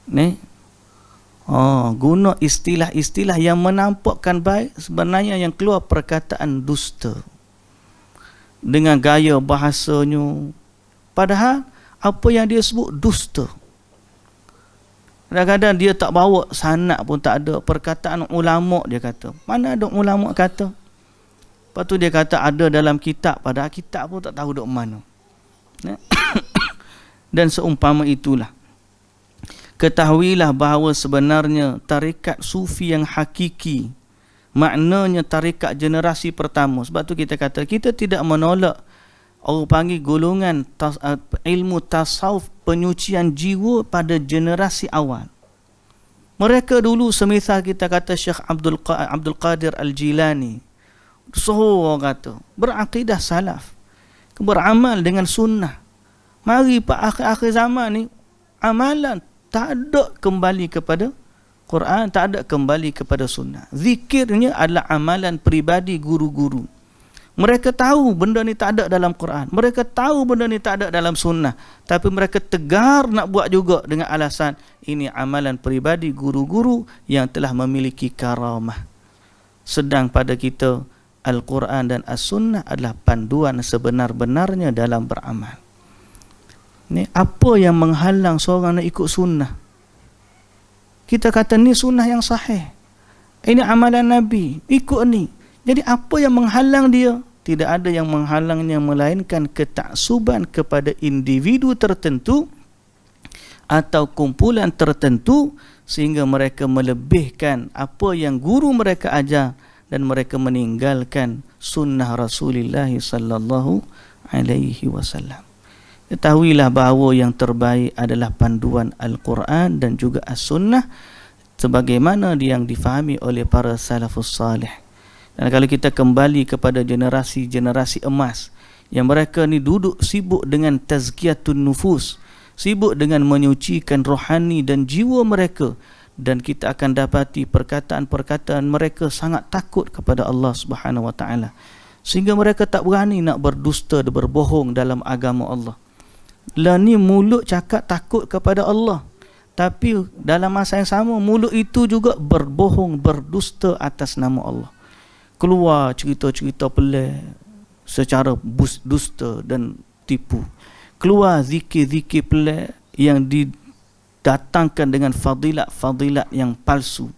Ni Guna istilah-istilah yang menampakkan baik, sebenarnya yang keluar perkataan dusta dengan gaya bahasanya, padahal apa yang dia sebut dusta. Kadang-kadang dia tak bawa sanad pun tak ada, perkataan ulama dia kata. Mana ada ulama kata? Lepas tu dia kata ada dalam kitab, padahal kitab pun tak tahu duk mana. Dan seumpama itulah. Ketahuilah bahawa sebenarnya tarikat sufi yang hakiki, maknanya tarikat generasi pertama. Sebab tu kita kata kita tidak menolak orang panggil golongan ilmu tasawuf penyucian jiwa pada generasi awal. Mereka dulu semisal kita kata Syekh Abdul Qadir Al-Jilani, orang kata berakidah salaf, beramal dengan sunnah. Mari akhir-akhir zaman ni amalan tak ada kembali kepada Quran, tak ada kembali kepada sunnah. Zikirnya adalah amalan peribadi guru-guru. Mereka tahu benda ni tak ada dalam Quran, mereka tahu benda ni tak ada dalam sunnah, tapi mereka tegar nak buat juga dengan alasan ini amalan peribadi guru-guru yang telah memiliki karamah. Sedang pada kita Al-Quran dan As-Sunnah adalah panduan sebenar-benarnya dalam beramal. Ni apa yang menghalang seorang nak ikut sunnah? Kita kata ni sunnah yang sahih, ini amalan Nabi, ikut ni. Jadi apa yang menghalang dia? Tidak ada yang menghalangnya melainkan ketaksuban kepada individu tertentu atau kumpulan tertentu, sehingga mereka melebihkan apa yang guru mereka ajar dan mereka meninggalkan sunnah Rasulullah sallallahu alaihi wasallam. Ketahuilah bahawa yang terbaik adalah panduan Al-Quran dan juga As-Sunnah sebagaimana yang difahami oleh para salafus salih. Dan kalau kita kembali kepada generasi-generasi emas yang mereka ni duduk sibuk dengan tazkiyatun nufus, sibuk dengan menyucikan rohani dan jiwa mereka, dan kita akan dapati perkataan-perkataan mereka sangat takut kepada Allah Subhanahu wa taala, sehingga mereka tak berani nak berdusta dan berbohong dalam agama Allah. Lah ni mulut cakap takut kepada Allah, tapi dalam masa yang sama mulut itu juga berbohong, berdusta atas nama Allah. Keluar cerita-cerita pelik secara dusta dan tipu. Keluar zikir-zikir pelik yang didatangkan dengan fadilat-fadilat yang palsu.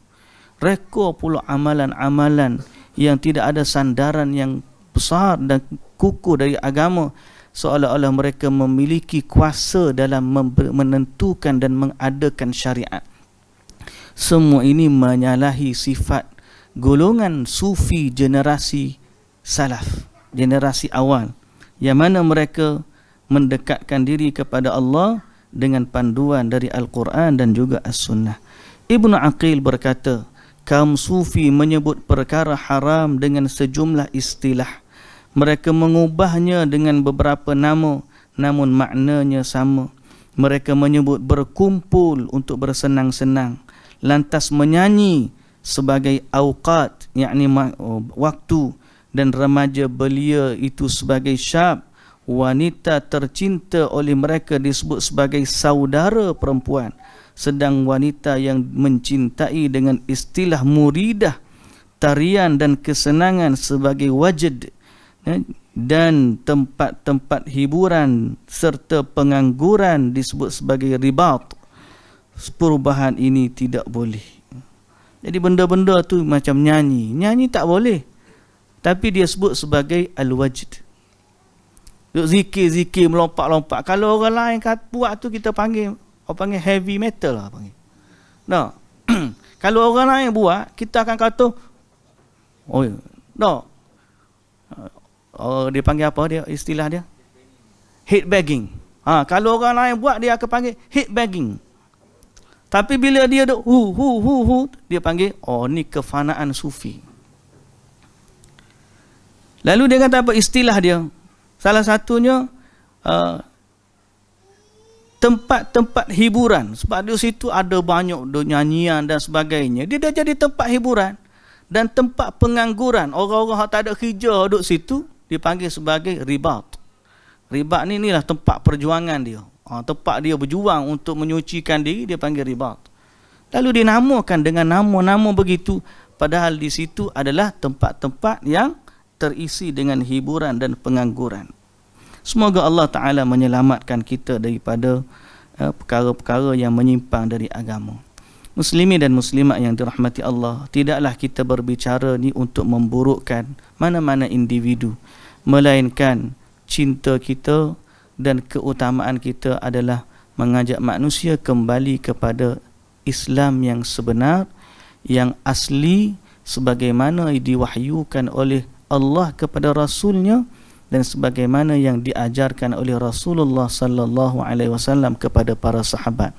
Reka pula amalan-amalan yang tidak ada sandaran yang besar dan kukuh dari agama, seolah-olah mereka memiliki kuasa dalam menentukan dan mengadakan syariat. Semua ini menyalahi sifat golongan sufi generasi salaf, generasi awal, yang mana mereka mendekatkan diri kepada Allah dengan panduan dari Al-Quran dan juga As-Sunnah. Ibnu Aqil berkata, kaum sufi menyebut perkara haram dengan sejumlah istilah. Mereka mengubahnya dengan beberapa nama, namun maknanya sama. Mereka menyebut berkumpul untuk bersenang-senang, lantas menyanyi sebagai awqat, yakni waktu, dan remaja belia itu sebagai syab. Wanita tercinta oleh mereka disebut sebagai saudara perempuan, sedang wanita yang mencintai dengan istilah muridah, tarian dan kesenangan sebagai wajid, dan tempat-tempat hiburan serta pengangguran disebut sebagai ribat. Perubahan ini tidak boleh. Jadi benda-benda tu macam nyanyi tak boleh, tapi dia sebut sebagai al-wajd. Zikir-zikir melompat-lompat. Kalau orang lain buat tu kita panggil, orang panggil heavy metal lah panggil. No. Kalau orang lain buat, kita akan kata dia panggil apa dia, istilah dia? Headbanging. Kalau orang lain buat, dia akan panggil headbanging. Tapi bila dia duk dia panggil ni kefanaan sufi. Lalu dia kata apa istilah dia? Salah satunya tempat-tempat hiburan. Sebab di situ ada banyak nyanyian dan sebagainya. Dia dah jadi tempat hiburan dan tempat pengangguran. Orang-orang yang tak ada kerja duduk situ dipanggil sebagai ribat. Ribat ni inilah tempat perjuangan dia. Tempat dia berjuang untuk menyucikan diri, dia panggil ribat. Lalu dinamakan dengan nama-nama begitu, padahal di situ adalah tempat-tempat yang terisi dengan hiburan dan pengangguran. Semoga Allah Ta'ala menyelamatkan kita daripada perkara-perkara yang menyimpang dari agama. Muslimin dan muslimat yang dirahmati Allah, tidaklah kita berbicara ni untuk memburukkan mana-mana individu, melainkan cinta kita dan keutamaan kita adalah mengajak manusia kembali kepada Islam yang sebenar, yang asli, sebagaimana diwahyukan oleh Allah kepada Rasulnya dan sebagaimana yang diajarkan oleh Rasulullah sallallahu alaihi wasallam kepada para sahabat.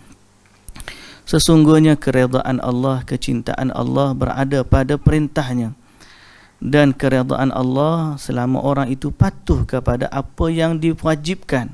Sesungguhnya keredaan Allah, kecintaan Allah berada pada perintahnya, dan keredaan Allah selama orang itu patuh kepada apa yang diwajibkan.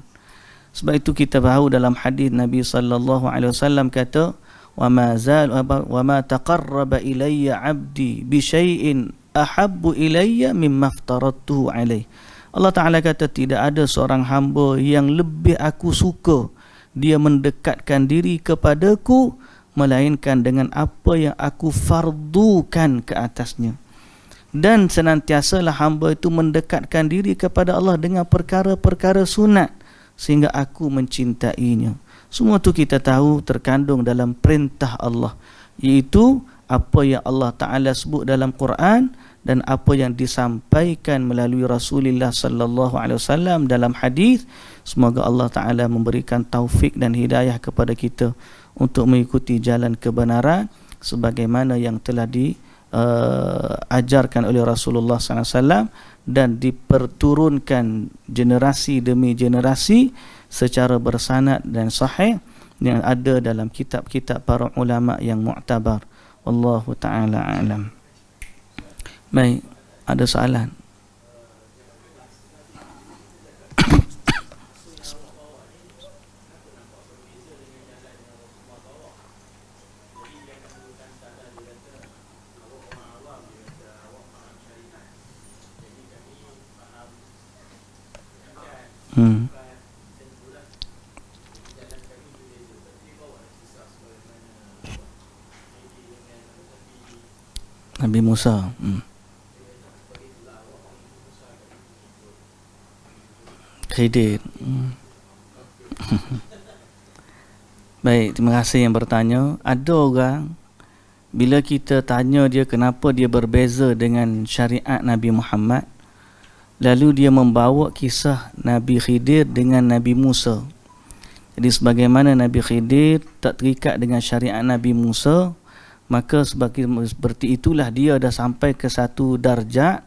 Sebab itu kita tahu dalam hadis Nabi sallallahu alaihi wasallam kata, wa ma taqarraba ilayya 'abdi bi syai'in ahabbu ilayya mimma aftaradtuhu alaih. Allah Ta'ala kata, tidak ada seorang hamba yang lebih aku suka dia mendekatkan diri kepadaku melainkan dengan apa yang aku fardukan ke atasnya. Dan senantiasalah hamba itu mendekatkan diri kepada Allah dengan perkara-perkara sunat sehingga aku mencintainya. Semua itu kita tahu terkandung dalam perintah Allah, iaitu apa yang Allah Ta'ala sebut dalam Quran dan apa yang disampaikan melalui Rasulullah sallallahu alaihi wasallam dalam hadis. Semoga Allah Ta'ala memberikan taufik dan hidayah kepada kita untuk mengikuti jalan kebenaran sebagaimana yang telah diajarkan oleh Rasulullah sallallahu alaihi wasallam dan diperturunkan generasi demi generasi secara bersanad dan sahih yang ada dalam kitab-kitab para ulama yang mu'tabar. Wallahu ta'ala a'lam. Baik, ada soalan? Nabi Musa. Khidir. Baik, terima kasih yang bertanya. Ada orang bila kita tanya dia kenapa dia berbeza dengan syariat Nabi Muhammad, lalu dia membawa kisah Nabi Khidir dengan Nabi Musa. Jadi sebagaimana Nabi Khidir tak terikat dengan syariat Nabi Musa, maka seperti itulah dia dah sampai ke satu darjat,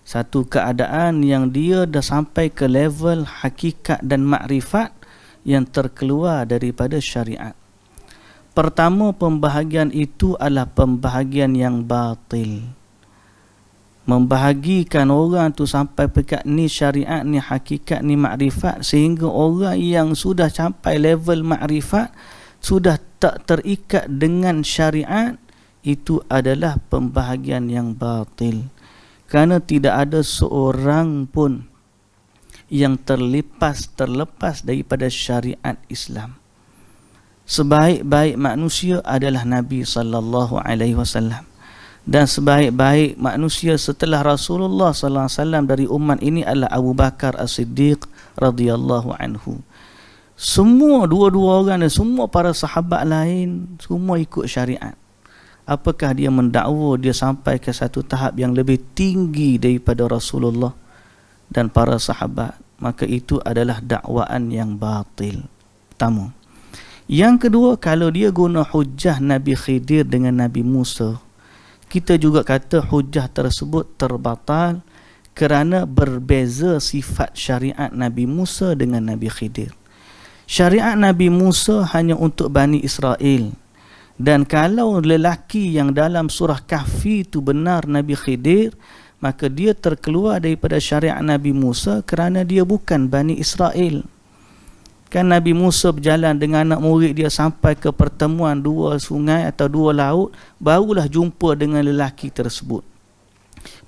satu keadaan yang dia dah sampai ke level hakikat dan makrifat yang terkeluar daripada syariat. Pertama, pembahagian itu adalah pembahagian yang batil. Membahagikan orang tu sampai pekat ni syariat, ni hakikat, ni makrifat, sehingga orang yang sudah sampai level makrifat sudah tak terikat dengan syariat, itu adalah pembahagian yang batil. Kerana tidak ada seorang pun yang terlepas daripada syariat Islam. Sebaik-baik manusia adalah Nabi sallallahu alaihi wasallam, dan sebaik-baik manusia setelah Rasulullah sallallahu alaihi wasallam dari umat ini adalah Abu Bakar As-Siddiq radhiyallahu anhu. Semua dua-dua orang dan semua para sahabat lain semua ikut syariat. Apakah dia mendakwa dia sampai ke satu tahap yang lebih tinggi daripada Rasulullah dan para sahabat, maka itu adalah dakwaan yang batil. Pertama. Yang kedua, kalau dia guna hujah Nabi Khidir dengan Nabi Musa, kita juga kata hujah tersebut terbatal kerana berbeza sifat syariat Nabi Musa dengan Nabi Khidir. Syariat Nabi Musa hanya untuk Bani Israel. Dan kalau lelaki yang dalam surah Kahfi itu benar Nabi Khidir, maka dia terkeluar daripada syariat Nabi Musa kerana dia bukan Bani Israel. Kan Nabi Musa berjalan dengan anak murid dia sampai ke pertemuan dua sungai atau dua laut, barulah jumpa dengan lelaki tersebut.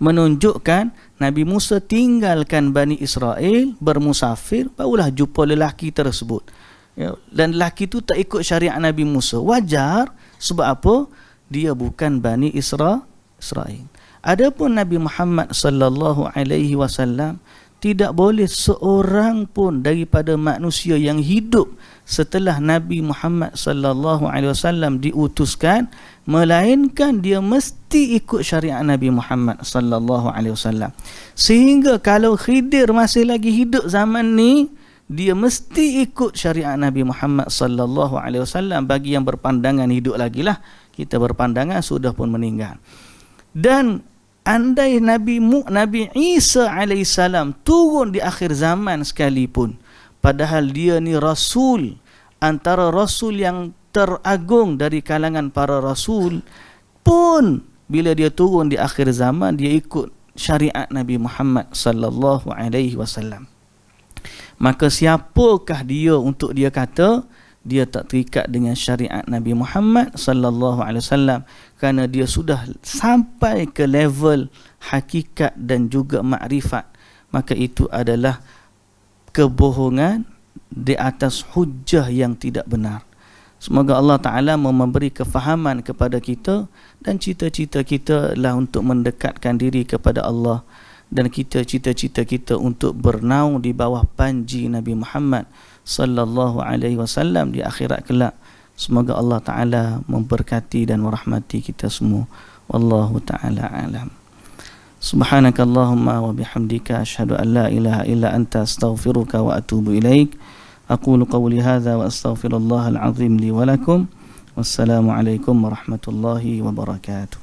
Menunjukkan Nabi Musa tinggalkan Bani Israel, bermusafir, barulah jumpa lelaki tersebut. Dan lelaki itu tak ikut syariat Nabi Musa. Wajar, Sebab apa? Dia bukan Bani Israel. Adapun Nabi Muhammad sallallahu alaihi wasallam, tidak boleh seorang pun daripada manusia yang hidup setelah Nabi Muhammad sallallahu alaihi wasallam diutuskan, melainkan dia mesti ikut syariat Nabi Muhammad sallallahu alaihi wasallam. Sehingga kalau Khidir masih lagi hidup zaman ni, dia mesti ikut syariat Nabi Muhammad sallallahu alaihi wasallam. Bagi yang berpandangan hidup lagi lah, kita berpandangan sudah pun meninggal. Dan andai Nabi Isa alaihissalam turun di akhir zaman sekalipun, padahal dia ni rasul, antara rasul yang teragung dari kalangan para rasul, pun bila dia turun di akhir zaman, dia ikut syariat Nabi Muhammad sallallahu alaihi wasallam. Maka siapakah dia untuk dia kata dia tak terikat dengan syariat Nabi Muhammad sallallahu alaihi wasallam, kerana dia sudah sampai ke level hakikat dan juga makrifat. Maka itu adalah kebohongan di atas hujjah yang tidak benar. Semoga Allah Ta'ala memberi kefahaman kepada kita, dan cita-cita kita lah untuk mendekatkan diri kepada Allah, dan cita-cita kita untuk bernaung di bawah panji Nabi Muhammad sallallahu alaihi wasallam di akhirat kelak. Semoga Allah Ta'ala memberkati dan merahmati kita semua. Wallahu ta'ala alam. Subhanakallahumma wa bihamdika asyhadu an la ilaha illa anta astaghfiruka wa atubu ilaik. Aqulu qawli hadza wa astaghfirullahal azim li wa lakum. Wassalamu alaikum warahmatullahi wabarakatuh.